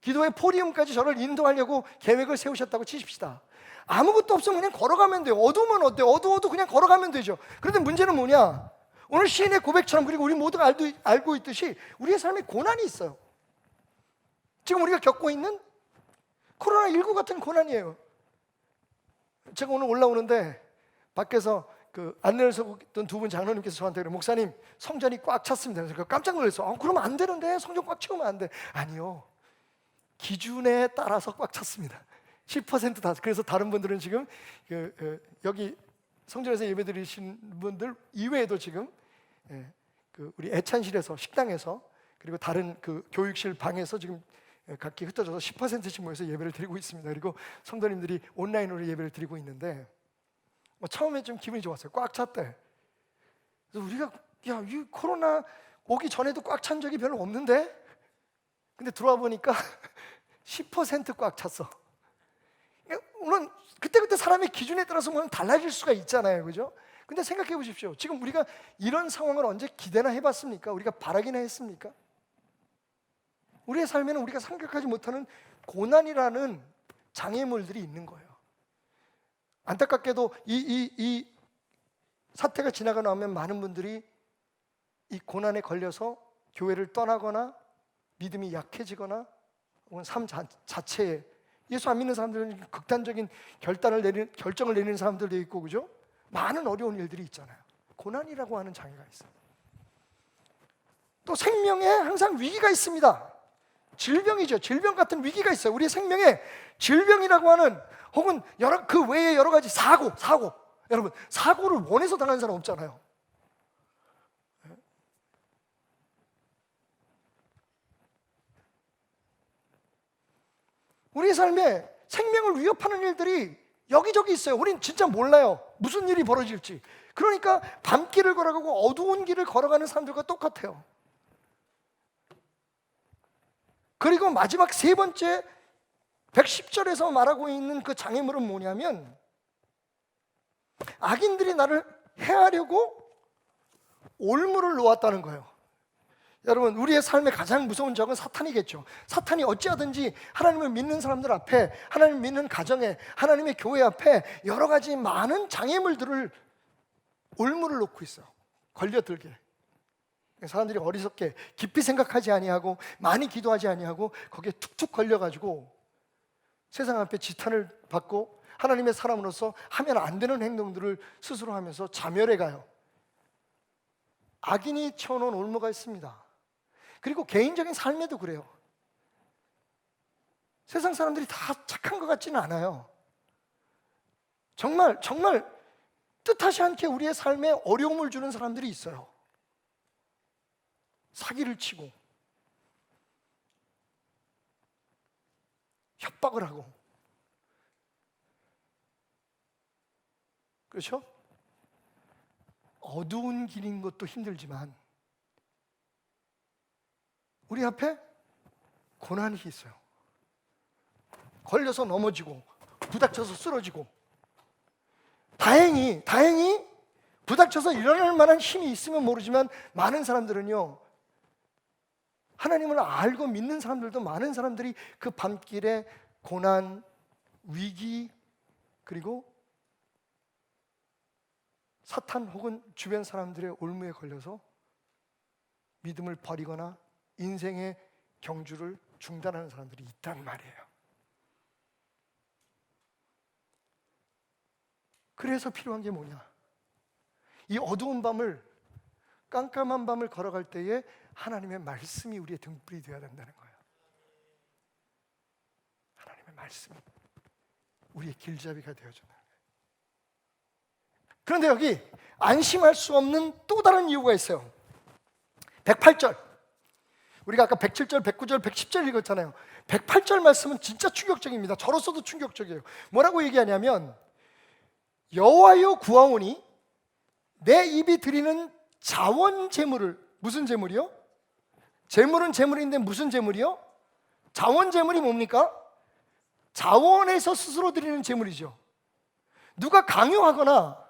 기도의 포디움까지 저를 인도하려고 계획을 세우셨다고 치십시다. 아무것도 없으면 그냥 걸어가면 돼요. 어두우면 어때요? 어두워도 그냥 걸어가면 되죠. 그런데 문제는 뭐냐? 오늘 시인의 고백처럼, 그리고 우리 모두가 알고 있듯이 우리의 삶에 고난이 있어요. 지금 우리가 겪고 있는 코로나19 같은 고난이에요. 제가 오늘 올라오는데 밖에서 안내를 서고 있던 두 분 장로님께서 저한테 그래요. 목사님, 성전이 꽉 찼습니다. 그래서 깜짝 놀랐어요. 그러면 안 되는데, 성전 꽉 채우면 안 돼. 아니요, 기준에 따라서 꽉 찼습니다. 10% 다. 그래서 다른 분들은 지금 여기 성전에서 예배드리신 분들 이외에도 지금 우리 애찬실에서, 식당에서, 그리고 다른 교육실 방에서 지금 각기 흩어져서 10%씩 모여서 예배를 드리고 있습니다. 그리고 성도님들이 온라인으로 예배를 드리고 있는데 처음에 좀 기분이 좋았어요. 꽉 찼대. 그래서 우리가 이 코로나 오기 전에도 꽉 찬 적이 별로 없는데, 근데 들어와 보니까 10% 꽉 찼어. 물론 그때그때 사람의 기준에 따라서 물론 달라질 수가 있잖아요, 그죠? 근데 생각해 보십시오. 지금 우리가 이런 상황을 언제 기대나 해봤습니까? 우리가 바라기나 했습니까? 우리의 삶에는 우리가 생각하지 못하는 고난이라는 장애물들이 있는 거예요. 안타깝게도 이 사태가 지나가 나면 많은 분들이 이 고난에 걸려서 교회를 떠나거나 믿음이 약해지거나 혹은 삶 자체에 예수 안 믿는 사람들은 극단적인 결정을 내리는 사람들도 있고, 그죠? 많은 어려운 일들이 있잖아요. 고난이라고 하는 장애가 있어요. 또 생명에 항상 위기가 있습니다. 질병이죠. 질병 같은 위기가 있어요. 우리의 생명에 질병이라고 하는, 혹은 그 외에 여러 가지 사고. 여러분, 사고를 원해서 당하는 사람 없잖아요. 우리의 삶에 생명을 위협하는 일들이 여기저기 있어요. 우린 진짜 몰라요. 무슨 일이 벌어질지. 그러니까 밤길을 걸어가고 어두운 길을 걸어가는 사람들과 똑같아요. 그리고 마지막 세 번째 110절에서 말하고 있는 그 장애물은 뭐냐면, 악인들이 나를 해하려고 올무를 놓았다는 거예요. 여러분, 우리의 삶의 가장 무서운 적은 사탄이겠죠. 사탄이 어찌하든지 하나님을 믿는 사람들 앞에, 하나님을 믿는 가정에, 하나님의 교회 앞에 여러 가지 많은 장애물들을 올무를 놓고 있어요. 걸려들게. 사람들이 어리석게 깊이 생각하지 아니하고 많이 기도하지 아니하고 거기에 툭툭 걸려가지고 세상 앞에 지탄을 받고 하나님의 사람으로서 하면 안 되는 행동들을 스스로 하면서 자멸해 가요. 악인이 쳐놓은 올무가 있습니다. 그리고 개인적인 삶에도 그래요. 세상 사람들이 다 착한 것 같지는 않아요. 정말 뜻하지 않게 우리의 삶에 어려움을 주는 사람들이 있어요. 사기를 치고 협박을 하고, 그렇죠? 어두운 길인 것도 힘들지만 우리 앞에 고난이 있어요. 걸려서 넘어지고 부닥쳐서 쓰러지고, 다행히 부닥쳐서 일어날 만한 힘이 있으면 모르지만 많은 사람들은요, 하나님을 알고 믿는 사람들도 많은 사람들이 그 밤길에 고난, 위기, 그리고 사탄 혹은 주변 사람들의 올무에 걸려서 믿음을 버리거나 인생의 경주를 중단하는 사람들이 있단 말이에요. 그래서 필요한 게 뭐냐? 이 어두운 밤을, 깜깜한 밤을 걸어갈 때에 하나님의 말씀이 우리의 등불이 되어야 된다는 거예요. 하나님의 말씀이 우리의 길잡이가 되어준다는 거예요. 그런데 여기 안심할 수 없는 또 다른 이유가 있어요. 108절, 우리가 아까 107절, 109절, 110절 읽었잖아요. 108절 말씀은 진짜 충격적입니다. 저로서도 충격적이에요. 뭐라고 얘기하냐면, 여호와여 구하오니 내 입이 드리는 자원 제물을, 무슨 제물이요? 제물은 제물인데 무슨 제물이요? 자원 제물이 뭡니까? 자원에서 스스로 드리는 제물이죠. 누가 강요하거나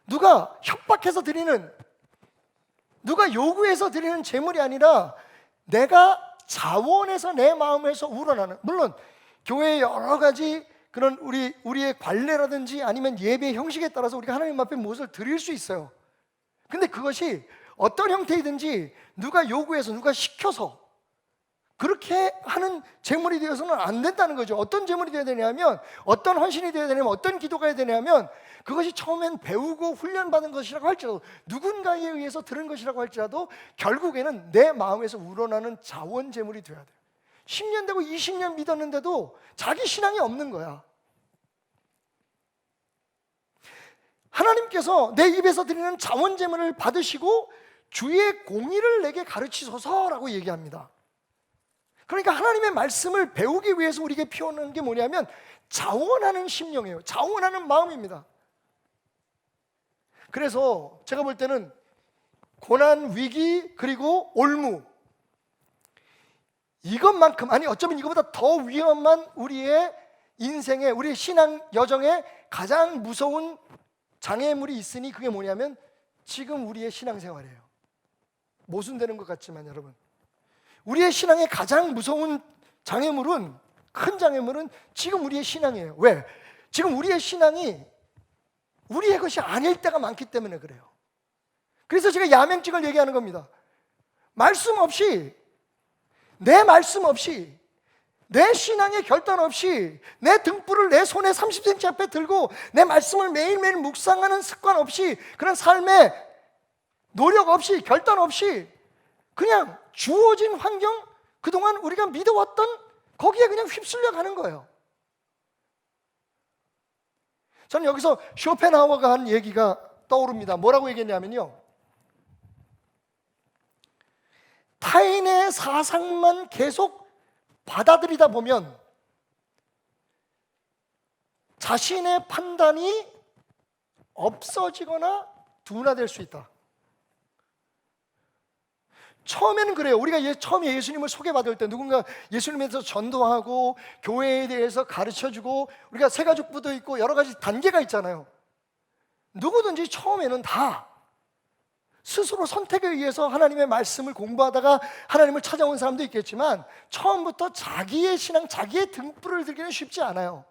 누가 협박해서 드리는, 누가 요구해서 드리는 제물이 아니라 내가 자원에서 내 마음에서 우러나는, 물론 교회의 여러 가지 그런 우리의 관례라든지 아니면 예배 형식에 따라서 우리가 하나님 앞에 무엇을 드릴 수 있어요. 근데 그것이 어떤 형태이든지 누가 요구해서, 누가 시켜서 그렇게 하는 제물이 되어서는 안 된다는 거죠. 어떤 제물이 되어야 되냐면, 어떤 헌신이 되어야 되냐면, 어떤 기도가 해야 되냐면, 그것이 처음엔 배우고 훈련받은 것이라고 할지라도, 누군가에 의해서 들은 것이라고 할지라도 결국에는 내 마음에서 우러나는 자원 제물이 되어야 돼요. 10년 되고 20년 믿었는데도 자기 신앙이 없는 거야. 하나님께서 내 입에서 드리는 자원 제물을 받으시고 주의 공의를 내게 가르치소서라고 얘기합니다. 그러니까 하나님의 말씀을 배우기 위해서 우리에게 필요한 게 뭐냐면 자원하는 심령이에요. 자원하는 마음입니다. 그래서 제가 볼 때는 고난, 위기, 그리고 올무, 이것만큼, 아니 어쩌면 이것보다 더 위험한 우리의 인생에, 우리의 신앙 여정에 가장 무서운 장애물이 있으니 그게 뭐냐면 지금 우리의 신앙생활이에요. 모순되는 것 같지만 여러분, 우리의 신앙의 가장 무서운 장애물은, 큰 장애물은 지금 우리의 신앙이에요. 왜? 지금 우리의 신앙이 우리의 것이 아닐 때가 많기 때문에 그래요. 그래서 제가 야맹증을 얘기하는 겁니다. 말씀 없이, 내 말씀 없이, 내 신앙의 결단 없이, 내 등불을 내 손에 30cm 앞에 들고 내 말씀을 매일매일 묵상하는 습관 없이, 그런 삶의 노력 없이, 결단 없이 그냥 주어진 환경, 그동안 우리가 믿어왔던 거기에 그냥 휩쓸려 가는 거예요. 저는 여기서 쇼펜하우어가 한 얘기가 떠오릅니다. 뭐라고 얘기했냐면요, 타인의 사상만 계속 받아들이다 보면 자신의 판단이 없어지거나 둔화될 수 있다. 처음에는 그래요. 우리가 처음에 예수님을 소개받을 때 누군가 예수님에 대해서 전도하고 교회에 대해서 가르쳐주고, 우리가 새가족부도 있고 여러 가지 단계가 있잖아요. 누구든지 처음에는 다 스스로 선택에 의해서 하나님의 말씀을 공부하다가 하나님을 찾아온 사람도 있겠지만 처음부터 자기의 신앙, 자기의 등불을 들기는 쉽지 않아요.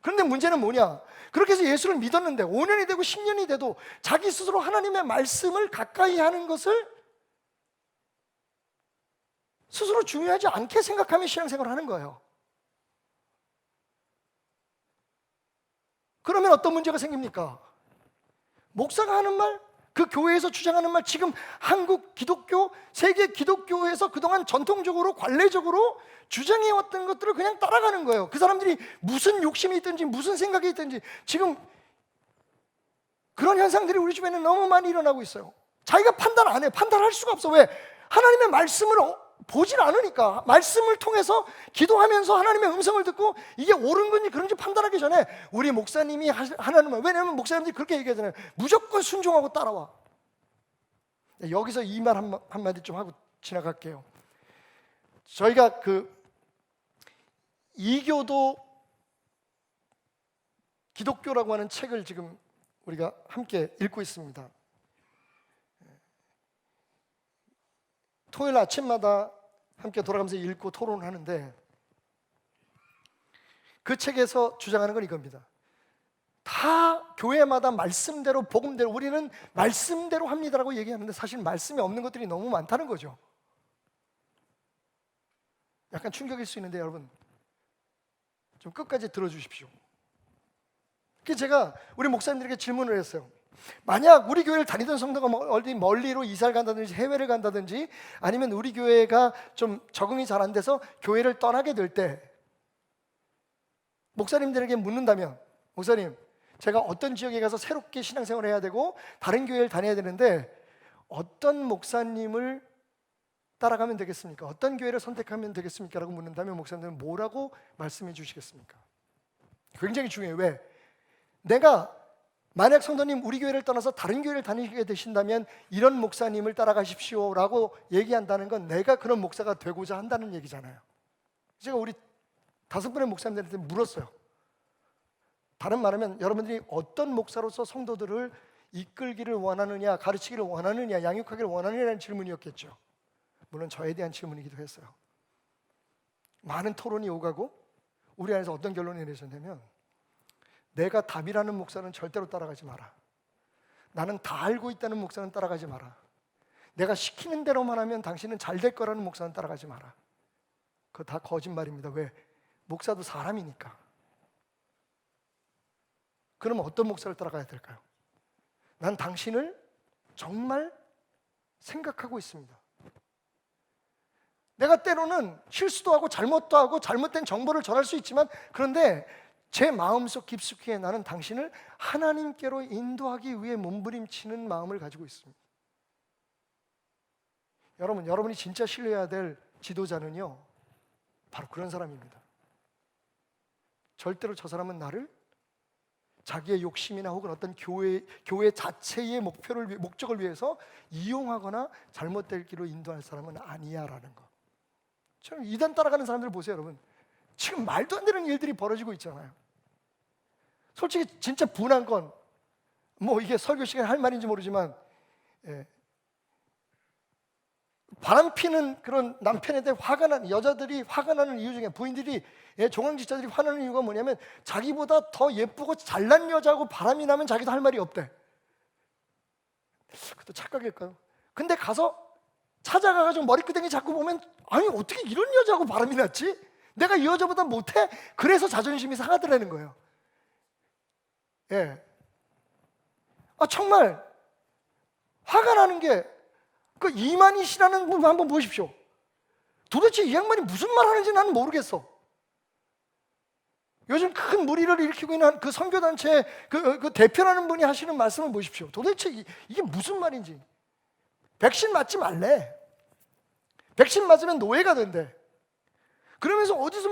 그런데 문제는 뭐냐? 그렇게 해서 예수를 믿었는데 5년이 되고 10년이 돼도 자기 스스로 하나님의 말씀을 가까이 하는 것을 스스로 중요하지 않게 생각하며 신앙생활을 하는 거예요. 그러면 어떤 문제가 생깁니까? 목사가 하는 말, 그 교회에서 주장하는 말, 지금 한국 기독교, 세계 기독교에서 그동안 전통적으로 관례적으로 주장해왔던 것들을 그냥 따라가는 거예요. 그 사람들이 무슨 욕심이 있든지 무슨 생각이 있든지 지금 그런 현상들이 우리 주변에 너무 많이 일어나고 있어요. 자기가 판단 안 해요. 판단할 수가 없어. 왜? 하나님의 말씀을 보질 않으니까. 말씀을 통해서 기도하면서 하나님의 음성을 듣고 이게 옳은 건지 그런지 판단하기 전에 우리 목사님이 하나님 말, 왜냐하면 목사님들이 그렇게 얘기하잖아요. 무조건 순종하고 따라와. 여기서 이 말 한마디 좀 하고 지나갈게요. 저희가 그 이교도 기독교라고 하는 책을 지금 우리가 함께 읽고 있습니다. 토요일 아침마다 함께 돌아가면서 읽고 토론하는데 그 책에서 주장하는 건 이겁니다. 다 교회마다 말씀대로, 복음대로, 우리는 말씀대로 합니다라고 얘기하는데 사실 말씀이 없는 것들이 너무 많다는 거죠. 약간 충격일 수 있는데 여러분 좀 끝까지 들어주십시오. 그래서 제가 우리 목사님들에게 질문을 했어요. 만약 우리 교회를 다니던 성도가 어디 멀리로 이사를 간다든지 해외를 간다든지 아니면 우리 교회가 좀 적응이 잘 안 돼서 교회를 떠나게 될 때 목사님들에게 묻는다면, 목사님 제가 어떤 지역에 가서 새롭게 신앙생활을 해야 되고 다른 교회를 다녀야 되는데 어떤 목사님을 따라가면 되겠습니까? 어떤 교회를 선택하면 되겠습니까? 라고 묻는다면 목사님들은 뭐라고 말씀해 주시겠습니까? 굉장히 중요해요. 왜? 내가 만약 성도님 우리 교회를 떠나서 다른 교회를 다니게 되신다면 이런 목사님을 따라가십시오 라고 얘기한다는 건 내가 그런 목사가 되고자 한다는 얘기잖아요. 제가 우리 5분의 목사님들한테 물었어요. 다른 말하면 여러분들이 어떤 목사로서 성도들을 이끌기를 원하느냐, 가르치기를 원하느냐, 양육하기를 원하느냐는 질문이었겠죠. 물론 저에 대한 질문이기도 했어요. 많은 토론이 오가고 우리 안에서 어떤 결론이 내려졌냐면 내가 답이라는 목사는 절대로 따라가지 마라. 나는 다 알고 있다는 목사는 따라가지 마라. 내가 시키는 대로만 하면 당신은 잘 될 거라는 목사는 따라가지 마라. 그거 다 거짓말입니다. 왜? 목사도 사람이니까. 그럼 어떤 목사를 따라가야 될까요? 난 당신을 정말 생각하고 있습니다. 내가 때로는 실수도 하고 잘못도 하고 잘못된 정보를 전할 수 있지만 그런데 제 마음속 깊숙이에 나는 당신을 하나님께로 인도하기 위해 몸부림치는 마음을 가지고 있습니다. 여러분, 여러분이 진짜 신뢰해야 될 지도자는요 바로 그런 사람입니다. 절대로 저 사람은 나를 자기의 욕심이나 혹은 어떤 교회 자체의 목적을 위해서 이용하거나 잘못될 길로 인도할 사람은 아니야라는 거. 지금 이단 따라가는 사람들 보세요, 여러분. 지금 말도 안 되는 일들이 벌어지고 있잖아요. 솔직히 진짜 분한 건 뭐 이게 설교 시간에 할 말인지 모르지만 바람 피는 그런 남편에 대해 화가 난 여자들이 화가 나는 이유 중에 부인들이 종황지자들이 화나는 이유가 뭐냐면 자기보다 더 예쁘고 잘난 여자하고 바람이 나면 자기도 할 말이 없대. 그것도 착각일까요? 근데 가서 찾아가가지고 머리끄댕이 잡고 보면 아니 어떻게 이런 여자하고 바람이 났지? 내가 이 여자보다 못해? 그래서 자존심이 상하더라는 거예요. 정말 화가 나는 게 그 이만희 씨라는 분 한번 보십시오. 도대체 이 양반이 무슨 말 하는지 나는 모르겠어. 요즘 큰 무리를 일으키고 있는 그 선교단체 그 대표라는 분이 하시는 말씀을 보십시오. 도대체 이게 무슨 말인지. 백신 맞지 말래. 백신 맞으면 노예가 된대. 그러면서 어디서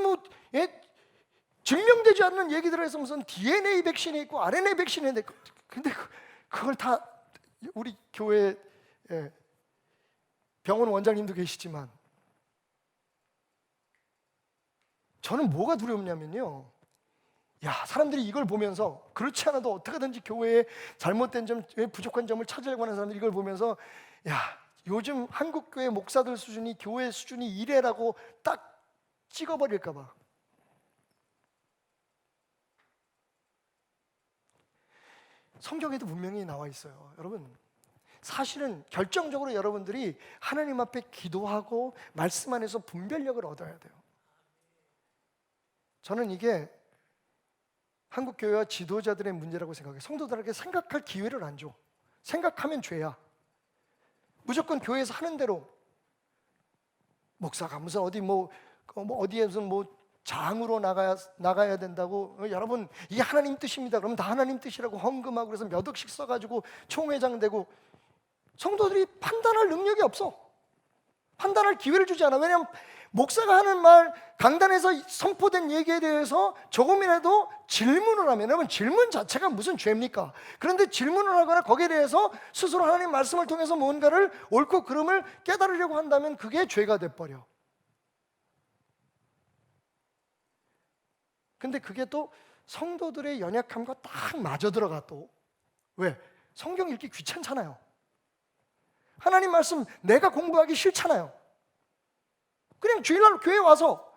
증명되지 않는 얘기들을 해서 무슨 DNA 백신이 있고 RNA 백신이 있는데 근데 그걸 다 우리 교회 병원 원장님도 계시지만 저는 뭐가 두렵냐면요. 사람들이 이걸 보면서 그렇지 않아도 어떻게든지 교회에 잘못된 점, 부족한 점을 찾으려고 하는 사람들이 이걸 보면서 요즘 한국 교회 목사들 수준이 교회 수준이 이래라고 딱 찍어버릴까 봐. 성경에도 분명히 나와 있어요. 여러분, 사실은 결정적으로 여러분들이 하나님 앞에 기도하고 말씀 안에서 분별력을 얻어야 돼요. 저는 이게 한국 교회와 지도자들의 문제라고 생각해요. 성도들에게 생각할 기회를 안 줘. 생각하면 죄야. 무조건 교회에서 하는 대로 목사가 무슨 어디에 무슨 장으로 나가야 된다고 여러분 이게 하나님 뜻입니다. 그러면 다 하나님 뜻이라고 헌금하고 그래서 몇 억씩 써가지고 총회장 되고 성도들이 판단할 능력이 없어. 판단할 기회를 주지 않아. 왜냐하면 목사가 하는 말 강단에서 선포된 얘기에 대해서 조금이라도 질문을 하면 여러분 질문 자체가 무슨 죄입니까? 그런데 질문을 하거나 거기에 대해서 스스로 하나님 말씀을 통해서 뭔가를 옳고 그름을 깨달으려고 한다면 그게 죄가 돼버려. 근데 그게 또 성도들의 연약함과 딱 맞아 들어가 또. 왜? 성경 읽기 귀찮잖아요. 하나님 말씀 내가 공부하기 싫잖아요. 그냥 주일날 교회 와서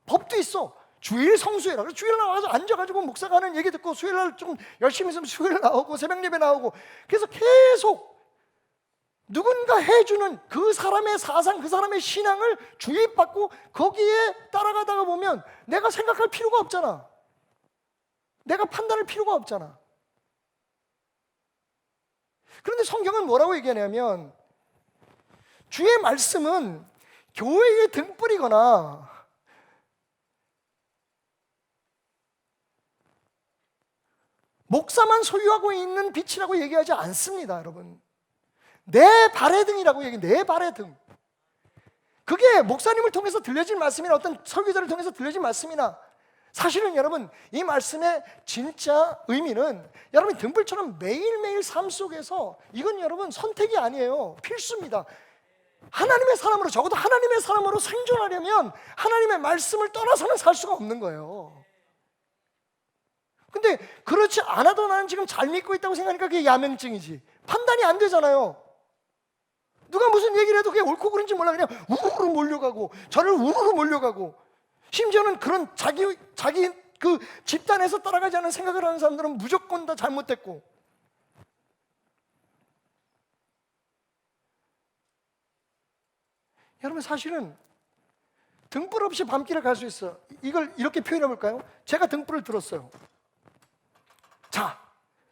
법도 있어. 주일 성수회라. 주일날 와서 앉아가지고 목사가 하는 얘기 듣고 수요일날 좀 열심히 있으면 수요일 나오고 새벽 예배 나오고 그래서 계속 누군가 해주는 그 사람의 사상, 그 사람의 신앙을 주입받고 거기에 따라가다가 보면 내가 생각할 필요가 없잖아. 내가 판단할 필요가 없잖아. 그런데 성경은 뭐라고 얘기하냐면 주의 말씀은 교회의 등불이거나 목사만 소유하고 있는 빛이라고 얘기하지 않습니다, 여러분. 내 발의 등이라고 얘기해요. 내 발의 등. 그게 목사님을 통해서 들려진 말씀이나 어떤 설교자를 통해서 들려진 말씀이나 사실은 여러분 이 말씀의 진짜 의미는 여러분 등불처럼 매일매일 삶 속에서 이건 여러분 선택이 아니에요. 필수입니다. 하나님의 사람으로 적어도 하나님의 사람으로 생존하려면 하나님의 말씀을 떠나서는 살 수가 없는 거예요. 근데 그렇지 않아도 나는 지금 잘 믿고 있다고 생각하니까 그게 야맹증이지. 판단이 안 되잖아요. 누가 무슨 얘기를 해도 그게 옳고 그른지 몰라. 그냥 우르르 몰려가고 저를 우르르 몰려가고 심지어는 그런 자기 그 집단에서 따라가지 않은 생각을 하는 사람들은 무조건 다 잘못됐고 여러분 사실은 등불 없이 밤길을 갈 수 있어요. 이걸 이렇게 표현해 볼까요? 제가 등불을 들었어요. 자,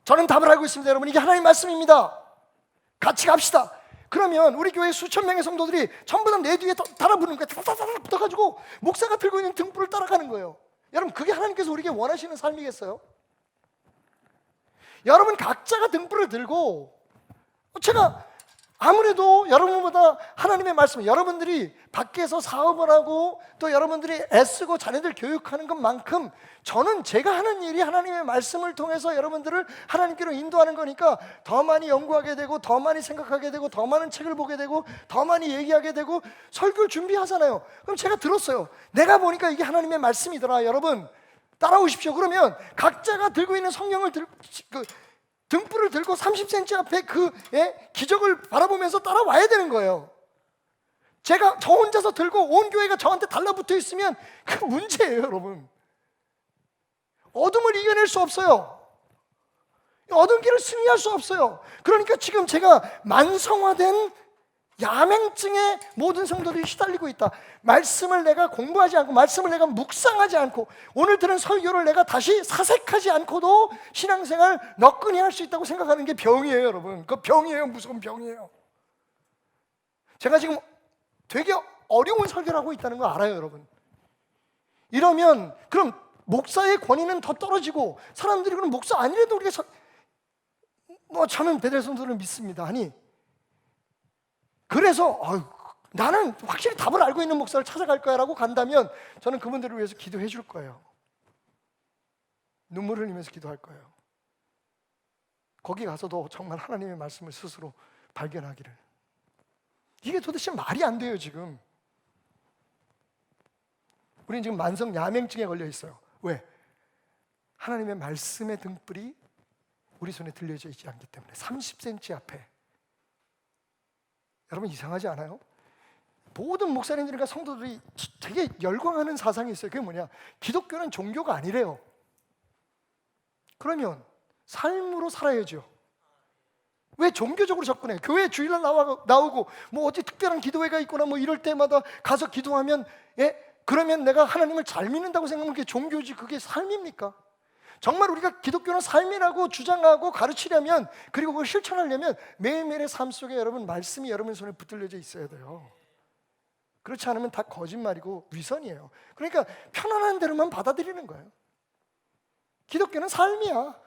저는 답을 알고 있습니다. 여러분 이게 하나님 말씀입니다. 같이 갑시다. 그러면 우리 교회 수천 명의 성도들이 전부 다 내 뒤에 달아붙는 거야. 다다다다 붙어가지고 목사가 들고 있는 등불을 따라가는 거예요. 여러분 그게 하나님께서 우리에게 원하시는 삶이겠어요? 여러분 각자가 등불을 들고 제가 아무래도 여러분보다 하나님의 말씀, 여러분들이 밖에서 사업을 하고 또 여러분들이 애쓰고 자녀들 교육하는 것만큼 저는 제가 하는 일이 하나님의 말씀을 통해서 여러분들을 하나님께로 인도하는 거니까 더 많이 연구하게 되고 더 많이 생각하게 되고 더 많은 책을 보게 되고 더 많이 얘기하게 되고 설교를 준비하잖아요. 그럼 제가 들었어요. 내가 보니까 이게 하나님의 말씀이더라. 여러분 따라오십시오. 그러면 각자가 들고 있는 성경을 등불을 들고 30cm 앞에 그 기적을 바라보면서 따라와야 되는 거예요. 제가 저 혼자서 들고 온 교회가 저한테 달라붙어 있으면 그 문제예요, 여러분. 어둠을 이겨낼 수 없어요. 어둠 길을 승리할 수 없어요. 그러니까 지금 제가 만성화된 야맹증에 모든 성도들이 시달리고 있다. 말씀을 내가 공부하지 않고 말씀을 내가 묵상하지 않고 오늘 들은 설교를 내가 다시 사색하지 않고도 신앙생활 너끈히 할 수 있다고 생각하는 게 병이에요, 여러분. 그 병이에요. 무서운 병이에요. 제가 지금 되게 어려운 설교를 하고 있다는 거 알아요, 여러분. 이러면 그럼 목사의 권위는 더 떨어지고 사람들이 그럼 목사 아니래도 우리가 저는 베델 성도를 믿습니다. 아니 그래서 나는 확실히 답을 알고 있는 목사를 찾아갈 거야 라고 간다면 저는 그분들을 위해서 기도해 줄 거예요. 눈물을 흘리면서 기도할 거예요. 거기 가서도 정말 하나님의 말씀을 스스로 발견하기를. 이게 도대체 말이 안 돼요. 지금 우리는 지금 만성 야맹증에 걸려 있어요. 왜? 하나님의 말씀의 등불이 우리 손에 들려져 있지 않기 때문에. 30cm 앞에. 여러분 이상하지 않아요? 모든 목사님들과 성도들이 되게 열광하는 사상이 있어요. 그게 뭐냐? 기독교는 종교가 아니래요. 그러면 삶으로 살아야죠. 왜 종교적으로 접근해요? 교회 주일날 나오고 뭐 어디 특별한 기도회가 있거나 뭐 이럴 때마다 가서 기도하면 그러면 내가 하나님을 잘 믿는다고 생각하면 그게 종교지. 그게 삶입니까? 정말 우리가 기독교는 삶이라고 주장하고 가르치려면 그리고 그걸 실천하려면 매일매일의 삶 속에 여러분 말씀이 여러분 손에 붙들려져 있어야 돼요. 그렇지 않으면 다 거짓말이고 위선이에요. 그러니까 편안한 대로만 받아들이는 거예요. 기독교는 삶이야.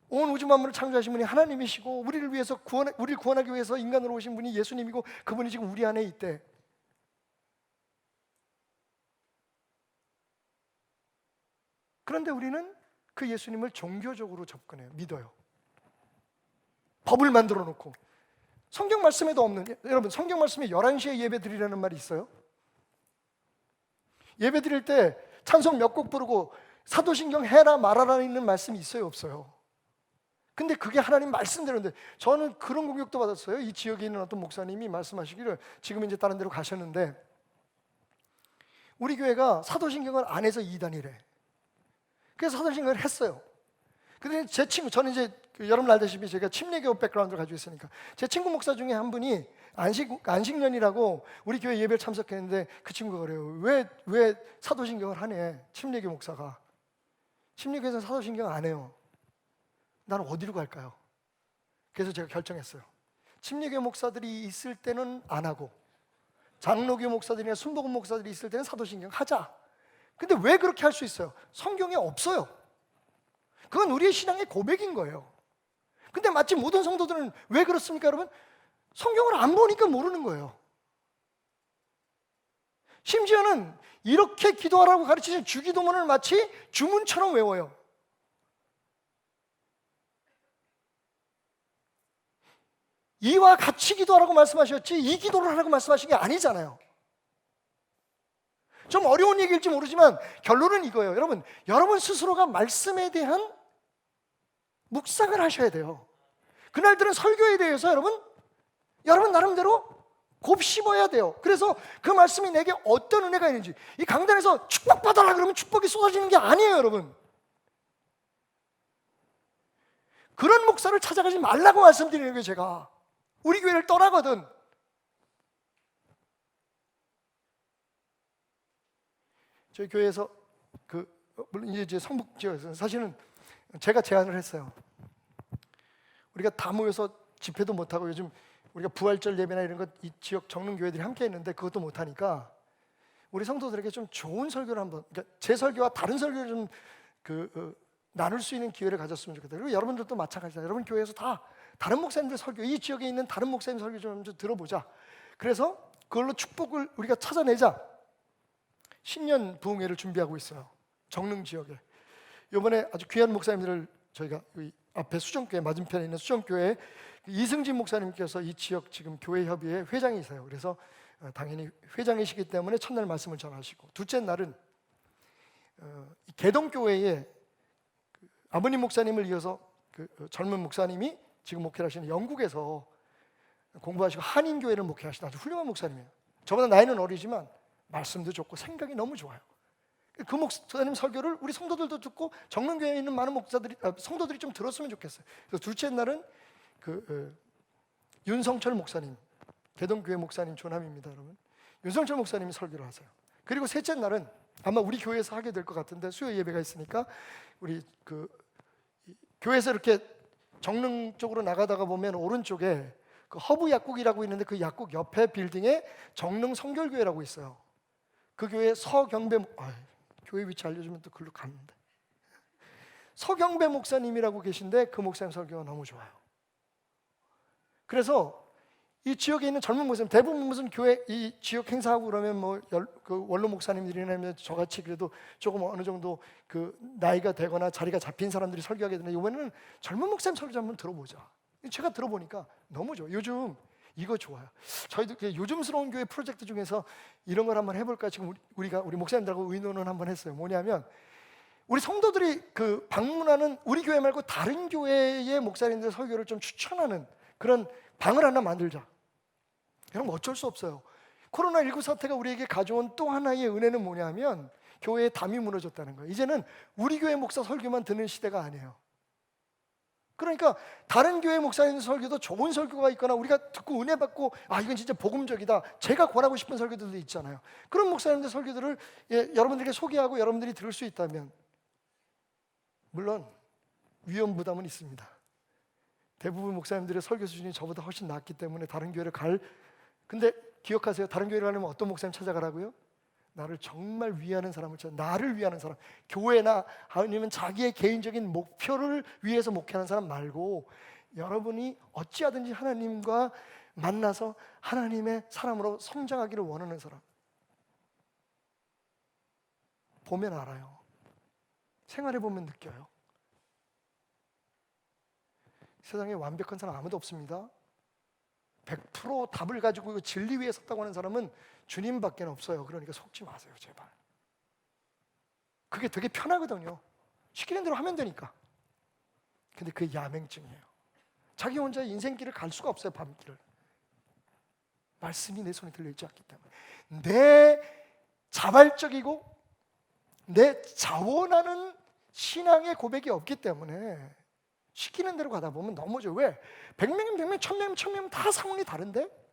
온 우주 만물을 창조하신 분이 하나님이시고 우리를 위해서 우리를 구원하기 위해서 인간으로 오신 분이 예수님이고 그분이 지금 우리 안에 있대. 그런데 우리는 그 예수님을 종교적으로 접근해요. 믿어요. 법을 만들어 놓고. 성경 말씀에도 없는, 여러분 성경 말씀에 11시에 예배 드리라는 말이 있어요. 예배 드릴 때 찬송 몇 곡 부르고 사도신경 해라 말하라 있는 말씀이 있어요, 없어요? 근데 그게 하나님 말씀대로인데 저는 그런 공격도 받았어요. 이 지역에 있는 어떤 목사님이 말씀하시기를 지금 이제 다른 데로 가셨는데 우리 교회가 사도신경을 안 해서 2단이래. 그래서 사도신경을 했어요. 근데 제 친구, 저는 이제 여러분 알다시피 제가 침례교 백그라운드를 가지고 있으니까 제 친구 목사 중에 한 분이 안식년이라고 우리 교회 예배를 참석했는데 그 친구가 그래요. 왜 사도신경을 하네? 침례교 목사가. 침례교에서는 사도신경 안 해요. 나는 어디로 갈까요? 그래서 제가 결정했어요. 침례교 목사들이 있을 때는 안 하고 장로교 목사들이나 순복음 목사들이 있을 때는 사도신경 하자. 근데 왜 그렇게 할 수 있어요? 성경에 없어요. 그건 우리의 신앙의 고백인 거예요. 근데 마치 모든 성도들은 왜 그렇습니까, 여러분? 성경을 안 보니까 모르는 거예요. 심지어는 이렇게 기도하라고 가르치신 주기도문을 마치 주문처럼 외워요. 이와 같이 기도하라고 말씀하셨지 이 기도를 하라고 말씀하신 게 아니잖아요. 좀 어려운 얘기일지 모르지만 결론은 이거예요. 여러분 스스로가 말씀에 대한 묵상을 하셔야 돼요. 그날 들은 설교에 대해서 여러분 나름대로 곱씹어야 돼요. 그래서 그 말씀이 내게 어떤 은혜가 있는지, 이 강단에서 축복받아라 그러면 축복이 쏟아지는 게 아니에요, 여러분. 그런 목사를 찾아가지 말라고 말씀드리는 거예요. 제가 우리 교회를 떠나거든. 저희 교회에서 물론 이제 성북 지역에서 사실은 제가 제안을 했어요. 우리가 다 모여서 집회도 못 하고 요즘 우리가 부활절 예배나 이런 것 이 지역 적는 교회들이 함께 했는데 그것도 못 하니까 우리 성도들에게 좀 좋은 설교를 한번, 그러니까 제 설교와 다른 설교를 좀 나눌 수 있는 기회를 가졌으면 좋겠다. 그리고 여러분들도 마찬가지다. 여러분 교회에서 다 다른 목사님들 설교, 이 지역에 있는 다른 목사님 설교 좀 들어보자. 그래서 그걸로 축복을 우리가 찾아내자. 신년 부흥회를 준비하고 있어요. 정릉 지역에. 이번에 아주 귀한 목사님들을 저희가 여기 앞에 수정교회 맞은편에 있는 수정교회 이승진 목사님께서 이 지역 지금 교회 협의회 회장이세요. 그래서 당연히 회장이시기 때문에 첫날 말씀을 전하시고, 둘째 날은 개동교회에 아버님 목사님을 이어서 그 젊은 목사님이 지금 목회를 하시는 영국에서 공부하시고 한인교회를 목회하시는 아주 훌륭한 목사님이에요. 저보다 나이는 어리지만 말씀도 좋고 생각이 너무 좋아요. 그 목사님 설교를 우리 성도들도 듣고 정릉교회에 있는 많은 성도들이 좀 들었으면 좋겠어요. 그래서 둘째 날은 윤성철 목사님, 개동교회 목사님 조남입니다, 여러분. 윤성철 목사님이 설교를 하세요. 그리고 셋째 날은 아마 우리 교회에서 하게 될 것 같은데 수요 예배가 있으니까 우리 교회에서 이렇게 정릉 쪽으로 나가다가 보면 오른쪽에 그 허브 약국이라고 있는데 그 약국 옆에 빌딩에 정릉 성결교회라고 있어요. 그 교회 교회 위치 알려주면 또 글로 갔는데 서경배 목사님이라고 계신데 그 목사님 설교가 너무 좋아요. 그래서 이 지역에 있는 젊은 목사님 대부분 무슨 교회 이 지역 행사하고 그러면 그 원로 목사님들이나 저같이 그래도 조금 어느 정도 그 나이가 되거나 자리가 잡힌 사람들이 설교하게 되는데 이번에는 젊은 목사님 설교 한번 들어보자. 제가 들어보니까 너무 좋아요. 요즘 이거 좋아요. 저희도 요즘스러운 교회 프로젝트 중에서 이런 걸 한번 해볼까 지금 우리 목사님들하고 의논을 한번 했어요. 뭐냐면 우리 성도들이 그 방문하는 우리 교회 말고 다른 교회의 목사님들 설교를 좀 추천하는 그런 방을 하나 만들자. 여러분 어쩔 수 없어요. 코로나19 사태가 우리에게 가져온 또 하나의 은혜는 뭐냐면 교회의 담이 무너졌다는 거예요. 이제는 우리 교회 목사 설교만 듣는 시대가 아니에요. 그러니까 다른 교회 목사님 설교도 좋은 설교가 있거나 우리가 듣고 은혜 받고 이건 진짜 복음적이다, 제가 권하고 싶은 설교들도 있잖아요. 그런 목사님들 설교들을 여러분들에게 소개하고 여러분들이 들을 수 있다면, 물론 위험 부담은 있습니다. 대부분 목사님들의 설교 수준이 저보다 훨씬 낮기 때문에 다른 교회를 근데 기억하세요. 다른 교회를 가려면 어떤 목사님 찾아가라고요? 나를 정말 위하는 사람을 찾아, 나를 위하는 사람, 교회나 아니면 자기의 개인적인 목표를 위해서 목회하는 사람 말고 여러분이 어찌하든지 하나님과 만나서 하나님의 사람으로 성장하기를 원하는 사람. 보면 알아요. 생활해 보면 느껴요. 세상에 완벽한 사람 아무도 없습니다. 100% 답을 가지고 진리 위에 섰다고 하는 사람은 주님밖에 없어요. 그러니까 속지 마세요, 제발. 그게 되게 편하거든요. 시키는 대로 하면 되니까. 근데 그게 야맹증이에요. 자기 혼자 인생길을 갈 수가 없어요, 밤길을. 말씀이 내 손에 들려있지 않기 때문에. 내 자발적이고 내 자원하는 신앙의 고백이 없기 때문에 시키는 대로 가다 보면 넘어져요. 왜? 100명이면 100명, 1000명이면 1000명 다 상황이 다른데?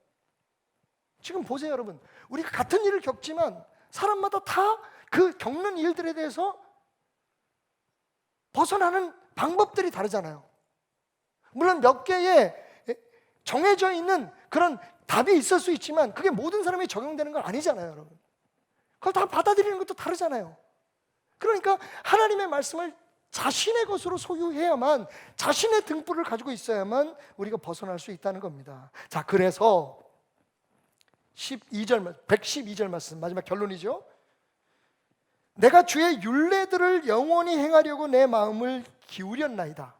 지금 보세요, 여러분. 우리가 같은 일을 겪지만 사람마다 다 그 겪는 일들에 대해서 벗어나는 방법들이 다르잖아요. 물론 몇 개의 정해져 있는 그런 답이 있을 수 있지만 그게 모든 사람이 적용되는 건 아니잖아요, 여러분. 그걸 다 받아들이는 것도 다르잖아요. 그러니까 하나님의 말씀을 자신의 것으로 소유해야만, 자신의 등불을 가지고 있어야만 우리가 벗어날 수 있다는 겁니다. 자, 그래서 112절 말씀, 마지막 결론이죠. 내가 주의 율례들을 영원히 행하려고 내 마음을 기울였나이다.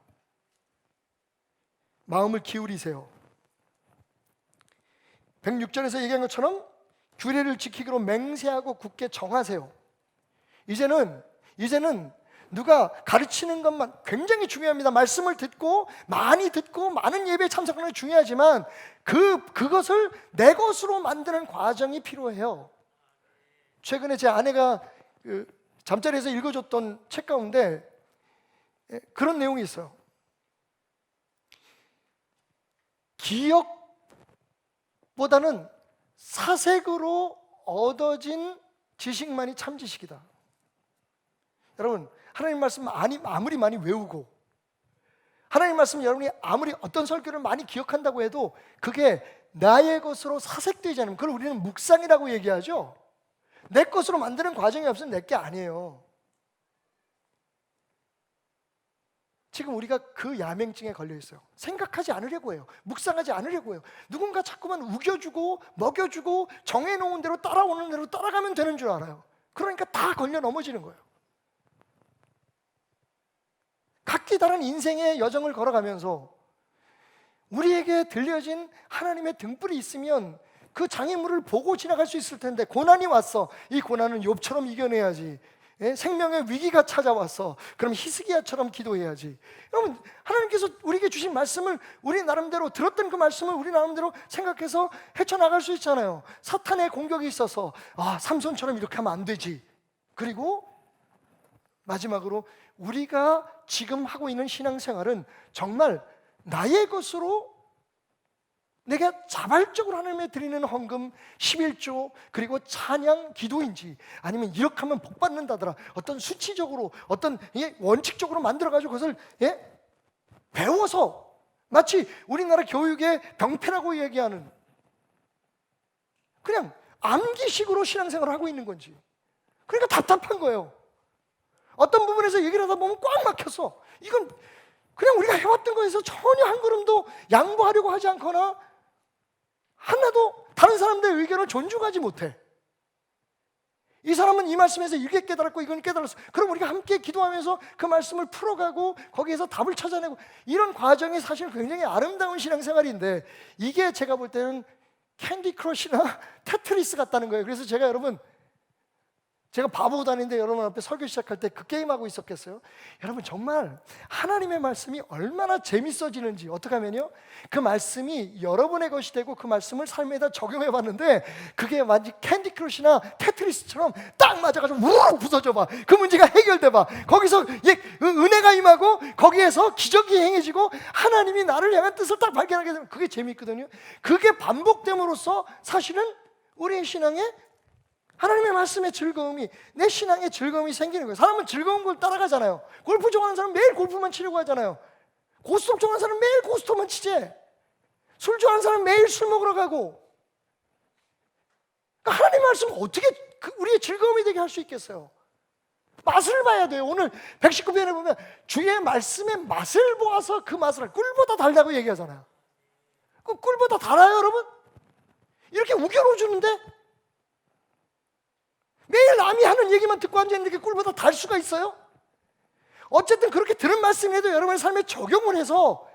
마음을 기울이세요. 106절에서 얘기한 것처럼 규례를 지키기로 맹세하고 굳게 정하세요. 이제는 누가 가르치는 것만 굉장히 중요합니다. 말씀을 듣고 많이 듣고 많은 예배에 참석하는 게 중요하지만 그것을 내 것으로 만드는 과정이 필요해요. 최근에 제 아내가 잠자리에서 읽어줬던 책 가운데 그런 내용이 있어요. 기억보다는 사색으로 얻어진 지식만이 참 지식이다. 여러분, 하나님 말씀 아무리 많이 외우고 하나님 말씀 여러분이 아무리 어떤 설교를 많이 기억한다고 해도 그게 나의 것으로 사색되지 않으면 그걸 우리는 묵상이라고 얘기하죠. 내 것으로 만드는 과정이 없으면 내 게 아니에요. 지금 우리가 그 야맹증에 걸려 있어요. 생각하지 않으려고 해요. 묵상하지 않으려고 해요. 누군가 자꾸만 우겨주고 먹여주고 정해놓은 대로 따라오는 대로 따라가면 되는 줄 알아요. 그러니까 다 걸려 넘어지는 거예요. 각기 다른 인생의 여정을 걸어가면서 우리에게 들려진 하나님의 등불이 있으면 그 장애물을 보고 지나갈 수 있을 텐데, 고난이 왔어. 이 고난은 욥처럼 이겨내야지. 예? 생명의 위기가 찾아왔어. 그럼 히스기야처럼 기도해야지. 여러분, 하나님께서 우리에게 주신 말씀을 우리 나름대로 들었던 그 말씀을 우리 나름대로 생각해서 헤쳐나갈 수 있잖아요. 사탄의 공격이 있어서 삼손처럼 이렇게 하면 안 되지. 그리고 마지막으로 우리가 지금 하고 있는 신앙생활은 정말 나의 것으로 내가 자발적으로 하나님에 드리는 헌금 11조 그리고 찬양 기도인지, 아니면 이렇게 하면 복 받는다더라, 어떤 수치적으로 어떤 원칙적으로 만들어가지고 그것을 배워서 마치 우리나라 교육의 병폐라고 얘기하는 그냥 암기식으로 신앙생활을 하고 있는 건지. 그러니까 답답한 거예요. 어떤 부분에서 얘기를 하다 보면 꽉 막혀서 이건 그냥 우리가 해왔던 거에서 전혀 한 걸음도 양보하려고 하지 않거나 하나도 다른 사람들의 의견을 존중하지 못해. 이 사람은 이 말씀에서 이게 깨달았고 이건 깨달았어. 그럼 우리가 함께 기도하면서 그 말씀을 풀어가고 거기에서 답을 찾아내고, 이런 과정이 사실 굉장히 아름다운 신앙생활인데, 이게 제가 볼 때는 캔디 크러쉬나 테트리스 같다는 거예요. 그래서 제가 바보 다니는데 여러분 앞에 설교 시작할 때 그 게임하고 있었겠어요? 여러분, 정말 하나님의 말씀이 얼마나 재밌어지는지, 어떻게 하면요, 그 말씀이 여러분의 것이 되고 그 말씀을 삶에다 적용해 봤는데 그게 마치 캔디 크러쉬나 테트리스처럼 딱 맞아가지고 우르르 부서져 봐. 그 문제가 해결돼 봐. 거기서 은혜가 임하고 거기에서 기적이 행해지고 하나님이 나를 향한 뜻을 딱 발견하게 되면 그게 재미있거든요. 그게 반복됨으로써 사실은 우리의 신앙에 하나님의 말씀의 즐거움이, 내 신앙의 즐거움이 생기는 거예요. 사람은 즐거운 걸 따라가잖아요. 골프 좋아하는 사람은 매일 골프만 치려고 하잖아요. 고스톱 좋아하는 사람은 매일 고스톱만 치지. 술 좋아하는 사람은 매일 술 먹으러 가고. 그러니까 하나님의 말씀은 어떻게 우리의 즐거움이 되게 할 수 있겠어요? 맛을 봐야 돼요. 오늘 119편에 보면 주의 말씀의 맛을 보아서 그 맛을, 꿀보다 달다고 얘기하잖아요. 그럼 꿀보다 달아요, 여러분? 이렇게 우겨넣어주는데 매일 남이 하는 얘기만 듣고 앉아있는 게 꿀보다 달 수가 있어요? 어쨌든 그렇게 들은 말씀에도 여러분의 삶에 적용을 해서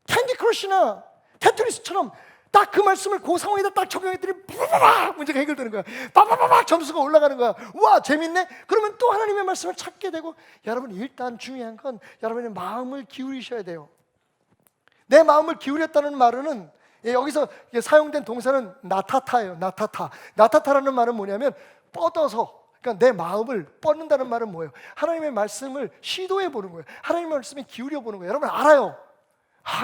캔디 크러쉬나 테트리스처럼 딱 그 말씀을 그 상황에다 딱 적용했더니 빠바바박 문제가 해결되는 거야. 빠바바박 점수가 올라가는 거야. 우와, 재밌네? 그러면 또 하나님의 말씀을 찾게 되고. 여러분, 일단 중요한 건 여러분의 마음을 기울이셔야 돼요. 내 마음을 기울였다는 말은, 여기서 사용된 동사는 나타타예요. 나타타라는 말은 뭐냐면 뻗어서, 그러니까 내 마음을 뻗는다는 말은 뭐예요? 하나님의 말씀을 시도해 보는 거예요. 하나님의 말씀에 기울여 보는 거예요. 여러분 알아요.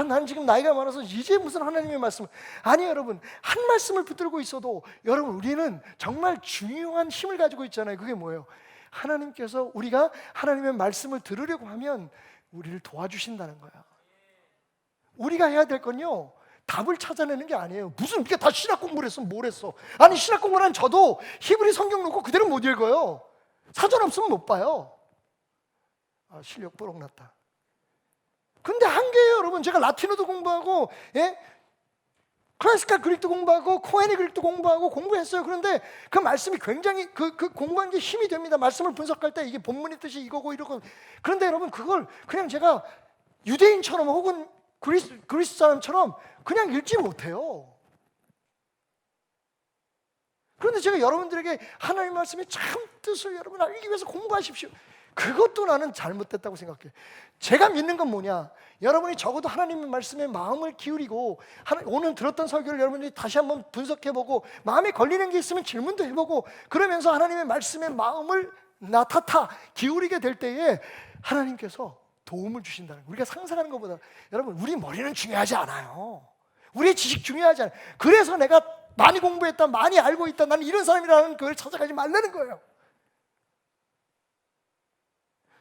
난 지금 나이가 많아서 이제 무슨 하나님의 말씀을. 아니, 여러분, 한 말씀을 붙들고 있어도 여러분, 우리는 정말 중요한 힘을 가지고 있잖아요. 그게 뭐예요? 하나님께서 우리가 하나님의 말씀을 들으려고 하면 우리를 도와주신다는 거야. 우리가 해야 될 건요, 답을 찾아내는 게 아니에요. 무슨 이게 다 신학 공부를 했으면 뭘 했어? 아니, 신학 공부를 한 저도 히브리 성경 놓고 그대로 못 읽어요. 사전 없으면 못 봐요. 실력 뽀록 났다. 근데 한계예요, 여러분. 제가 라틴어도 공부하고, 클래시컬 그릭도 공부하고, 코헤니 그릭도 공부하고 공부했어요. 그런데 그 말씀이 굉장히 그 공부한 게 힘이 됩니다. 말씀을 분석할 때 이게 본문의 뜻이 이거고 이러고. 그런데 여러분, 그걸 그냥 제가 유대인처럼 혹은 그리스 사람처럼 그냥 읽지 못해요. 그런데 제가 여러분들에게 하나님의 말씀의 참 뜻을 여러분 알기 위해서 공부하십시오. 그것도 나는 잘못됐다고 생각해. 제가 믿는 건 뭐냐? 여러분이 적어도 하나님의 말씀에 마음을 기울이고, 오늘 들었던 설교를 여러분들이 다시 한번 분석해보고, 마음에 걸리는 게 있으면 질문도 해보고, 그러면서 하나님의 말씀에 마음을 기울이게 될 때에 하나님께서 도움을 주신다는 거예요. 우리가 상상하는 것보다, 여러분, 우리 머리는 중요하지 않아요. 우리의 지식 중요하지 않아요. 그래서 내가 많이 공부했다, 많이 알고 있다, 나는 이런 사람이라는 걸 찾아가지 말라는 거예요.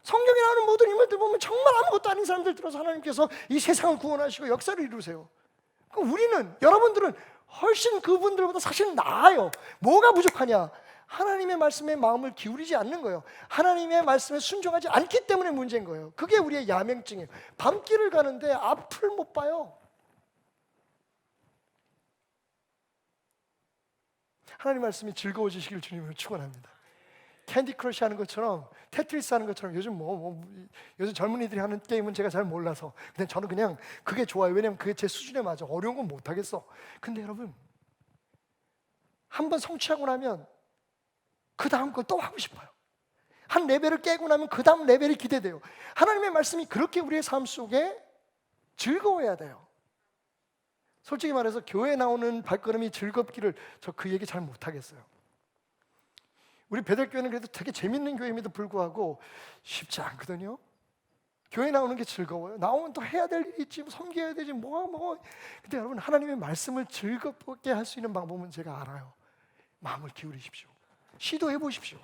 성경에 나오는 모든 인물들 보면 정말 아무것도 아닌 사람들 들어서 하나님께서 이 세상을 구원하시고 역사를 이루세요. 우리는, 여러분들은 훨씬 그분들보다 사실 나아요. 뭐가 부족하냐? 하나님의 말씀에 마음을 기울이지 않는 거예요. 하나님의 말씀에 순종하지 않기 때문에 문제인 거예요. 그게 우리의 야맹증이에요. 밤길을 가는데 앞을 못 봐요. 하나님 말씀이 즐거워지시길 주님으로 축원합니다. 캔디 크러쉬 하는 것처럼, 테트리스 하는 것처럼, 요즘 요즘 젊은이들이 하는 게임은 제가 잘 몰라서 근데 저는 그냥 그게 좋아요. 왜냐면 그게 제 수준에 맞아. 어려운 건 못 하겠어. 근데 여러분, 한번 성취하고 나면 그 다음 걸 또 하고 싶어요. 한 레벨을 깨고 나면 그 다음 레벨이 기대돼요. 하나님의 말씀이 그렇게 우리의 삶 속에 즐거워야 돼요. 솔직히 말해서 교회 나오는 발걸음이 즐겁기를 저 그 얘기 잘 못하겠어요. 우리 베델교회는 그래도 되게 재밌는 교회임에도 불구하고 쉽지 않거든요. 교회 나오는 게 즐거워요. 나오면 또 해야 될 일이 있지, 섬겨야 되지, 근데 여러분, 하나님의 말씀을 즐겁게 할 수 있는 방법은 제가 알아요. 마음을 기울이십시오. 시도해 보십시오.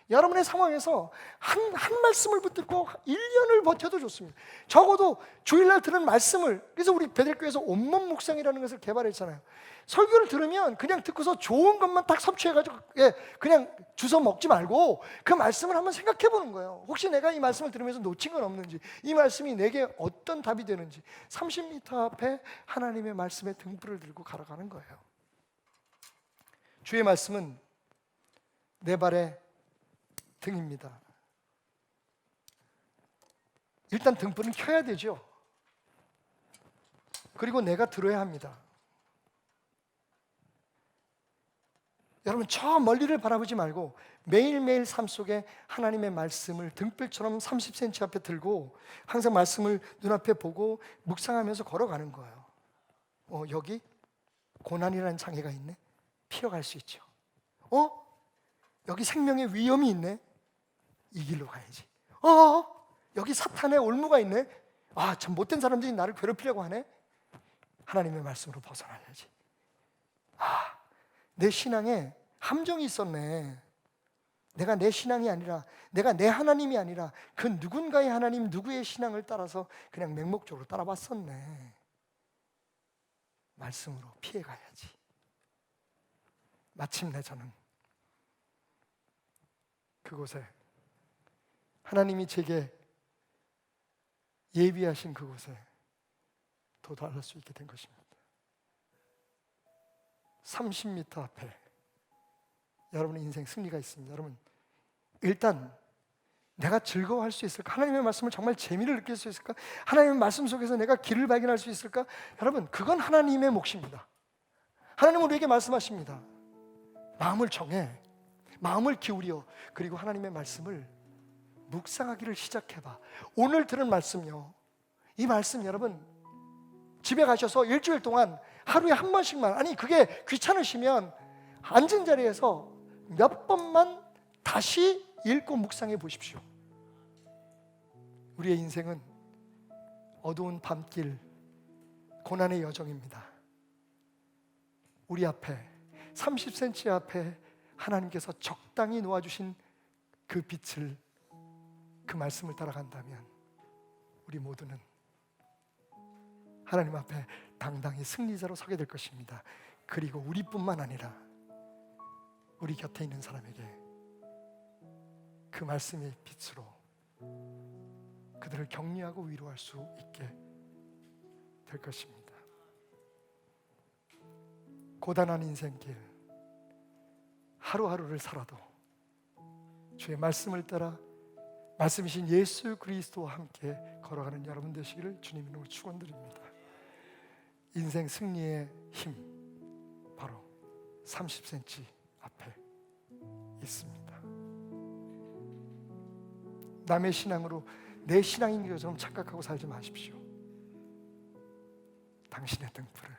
여러분의 상황에서 한 말씀을 붙들고 1년을 버텨도 좋습니다. 적어도 주일날 들은 말씀을, 그래서 우리 베델교회에서 온몸 묵상이라는 것을 개발했잖아요. 설교를 들으면 그냥 듣고서 좋은 것만 딱 섭취해가지고 그냥 주워 먹지 말고 그 말씀을 한번 생각해 보는 거예요. 혹시 내가 이 말씀을 들으면서 놓친 건 없는지, 이 말씀이 내게 어떤 답이 되는지. 30m 앞에 하나님의 말씀의 등불을 들고 걸어가는 거예요. 주의 말씀은 내 발의 등입니다. 일단 등불은 켜야 되죠. 그리고 내가 들어야 합니다. 여러분, 저 멀리를 바라보지 말고 매일매일 삶 속에 하나님의 말씀을 등불처럼 30cm 앞에 들고 항상 말씀을 눈앞에 보고 묵상하면서 걸어가는 거예요. 여기 고난이라는 장애가 있네. 피어갈 수 있죠. 여기 생명의 위험이 있네. 이 길로 가야지. 여기 사탄의 올무가 있네. 참 못된 사람들이 나를 괴롭히려고 하네. 하나님의 말씀으로 벗어나야지. 내 신앙에 함정이 있었네. 내가 내 신앙이 아니라, 내가 내 하나님이 아니라 그 누군가의 하나님, 누구의 신앙을 따라서 그냥 맹목적으로 따라봤었네. 말씀으로 피해가야지. 마침내 저는 그곳에, 하나님이 제게 예비하신 그곳에 도달할 수 있게 된 것입니다. 30m 앞에 여러분의 인생 승리가 있습니다. 여러분, 일단 내가 즐거워할 수 있을까? 하나님의 말씀을 정말 재미를 느낄 수 있을까? 하나님의 말씀 속에서 내가 길을 발견할 수 있을까? 여러분, 그건 하나님의 몫입니다. 하나님은 우리에게 말씀하십니다. 마음을 정해, 마음을 기울여, 그리고 하나님의 말씀을 묵상하기를 시작해봐. 오늘 들은 말씀요, 이 말씀 여러분 집에 가셔서 일주일 동안 하루에 한 번씩만, 아니 그게 귀찮으시면 앉은 자리에서 몇 번만 다시 읽고 묵상해 보십시오. 우리의 인생은 어두운 밤길, 고난의 여정입니다. 우리 앞에 30cm 앞에 하나님께서 적당히 놓아주신 그 빛을, 그 말씀을 따라간다면 우리 모두는 하나님 앞에 당당히 승리자로 서게 될 것입니다. 그리고 우리뿐만 아니라 우리 곁에 있는 사람에게 그 말씀의 빛으로 그들을 격려하고 위로할 수 있게 될 것입니다. 고단한 인생길 하루하루를 살아도 주의 말씀을 따라 말씀이신 예수 그리스도와 함께 걸어가는 여러분 되시기를 주님 이름으로 축원드립니다. 인생 승리의 힘 바로 30cm 앞에 있습니다. 남의 신앙으로 내 신앙인 것처럼 착각하고 살지 마십시오. 당신의 등불을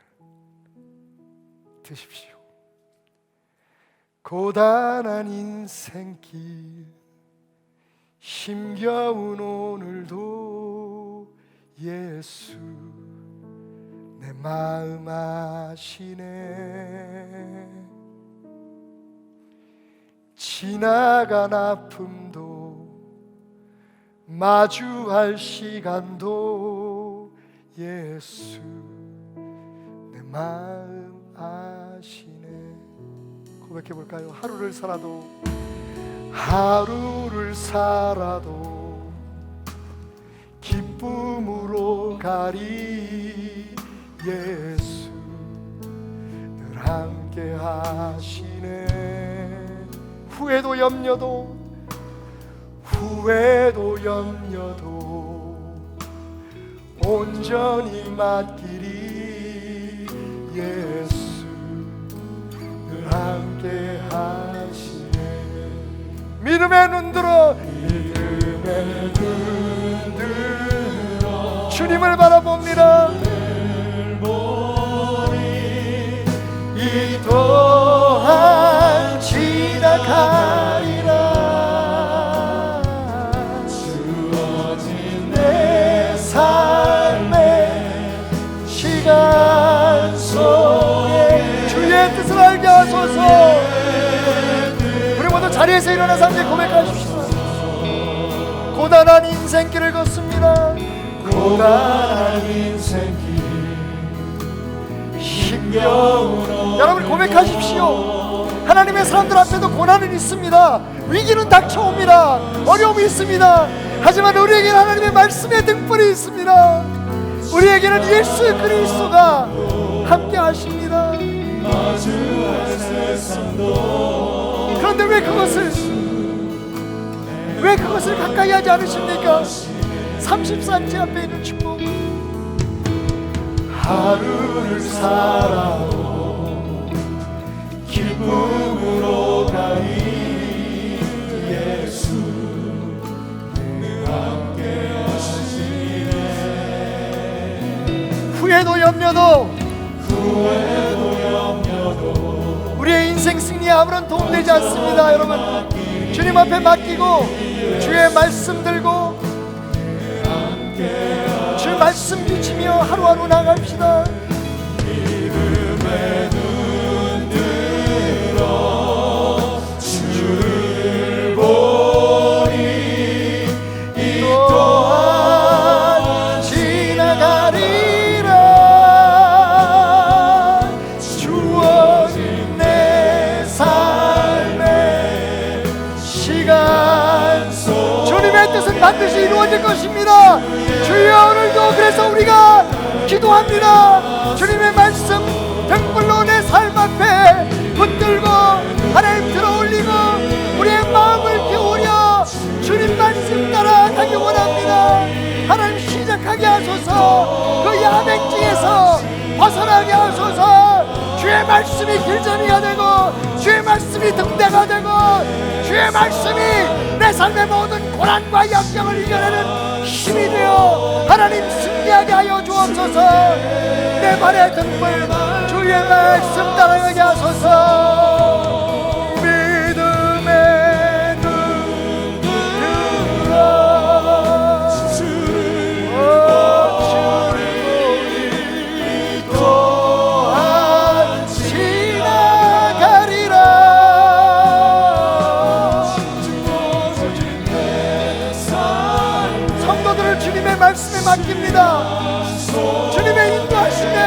드십시오. 고단한 인생길 힘겨운 오늘도 예수 내 마음 아시네. 지나간 아픔도 마주할 시간도 예수 내 마음 아시네. 고백해 볼까요? 하루를 살아도 하루를 살아도 기쁨으로 가리 예수 늘 함께 하시네. 후회도 염려도 온전히 맡기리 예수 늘 함께 하시네. 믿음의 눈 들어 주님을 바라봅니다. 이 또한 지나가리라. 주어진 내 삶의 시간 속에 주의 뜻을 알게 하소서. 우리 모두 자리에서 일어나서 함께 고백하십시오. 고단한 인생길을 걷습니다. 고단한 인생길 힘겨운 여러분 고백하십시오. 하나님의 사람들 앞에도 고난은 있습니다. 위기는 닥쳐옵니다. 어려움이 있습니다. 하지만 우리에게는 하나님의 말씀의 등불이 있습니다. 우리에게는 예수 그리스도가 함께 하십니다. 그런데 왜 그것을 가까이 하지 않으십니까? 30cm 앞에 있는 축복. 하루를 살아도 기쁨으로 가리 예수 늘 함께 하시네. 후회도 염려도 우리의 인생 승리에 아무런 도움되지 않습니다. 여러분 주님 앞에 맡기고 주의 말씀 들고 주 말씀 비치며 하루하루 나갑시다. 믿음의 눈 들어 주를 보니 이 또한 지나가리라. 주어진 내 삶의 시간 속 주님의 뜻은 반드시 이루어질 것입니다. 주여 오늘도 그래서 우리가 기도합니다. 주님의 말씀 등불로 내 삶 앞에 붙들고 하나님 들어올리고 우리의 마음을 기울여 주님 말씀 따라가기 원합니다. 하나님 시작하게 하소서. 그 야맹증에서 벗어나게 하소서. 주의 말씀이 길잡이가 되고 주의 말씀이 등대가 되고 주의 말씀이 내 삶의 모든 고난과 역경을 이겨내는 힘이 되어 하나님 승리하게 하여 주옵소서. 내 발의 등불 주의 말씀 따라가게 하소서. 믿음의 눈 들어 주를 보니 또한 지나가리라. 성도들을 주님의 말씀에 맡깁니다. 주님의 인도하심에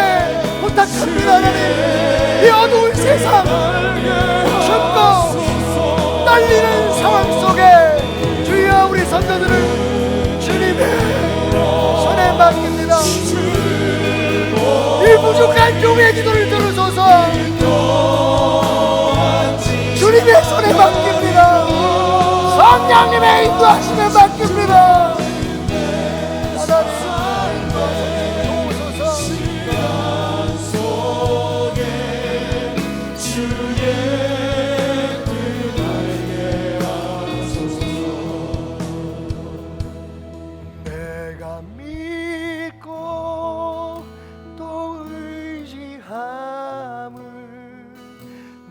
부탁합니다. 하나님 이 어두운 세상 춥고 떨리는 상황 속에 주여 우리 성도들을 주님의 손에 맡깁니다. 이 부족한 종의 기도를 들으소서. 주님의 손에 맡깁니다. 성령님의 인도하심에 맡깁니다. 내가 믿고 또 의지함을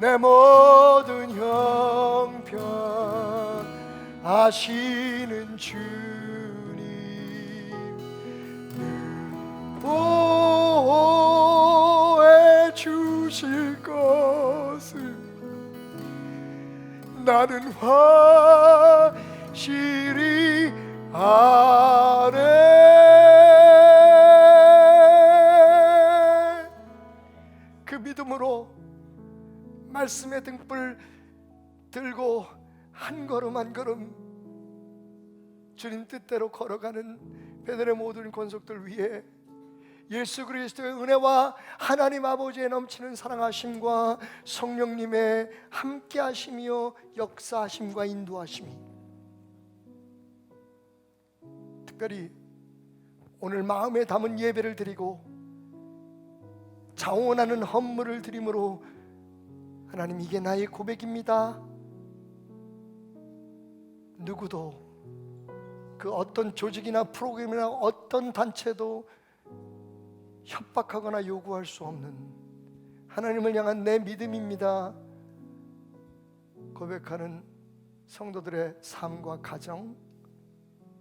내 모든 형편 아시는 주님 보호해 주실 것을 나는 확실히 아네. 그 믿음으로 말씀의 등불 들고 한 걸음 한 걸음 주님 뜻대로 걸어가는 베들의 모든 권속들 위해 예수 그리스도의 은혜와 하나님 아버지의 넘치는 사랑하심과 성령님의 함께하심이요 역사하심과 인도하심이 특별히 오늘 마음에 담은 예배를 드리고 자원하는 헌물을 드림으로 하나님 이게 나의 고백입니다. 누구도 그 어떤 조직이나 프로그램이나 어떤 단체도 협박하거나 요구할 수 없는 하나님을 향한 내 믿음입니다 고백하는 성도들의 삶과 가정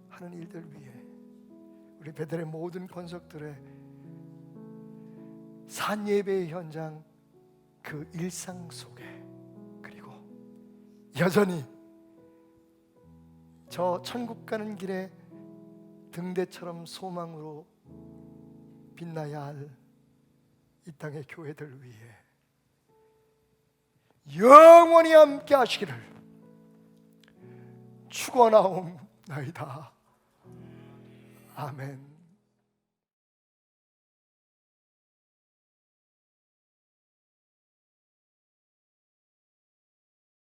하는 일들 위해 우리 베들의 모든 권속들의 산 예배의 현장 그 일상 속에 그리고 여전히 저 천국 가는 길에 등대처럼 소망으로 빛나야 할 이 땅의 교회들 위해 영원히 함께 하시기를 축원하옵나이다. 아멘.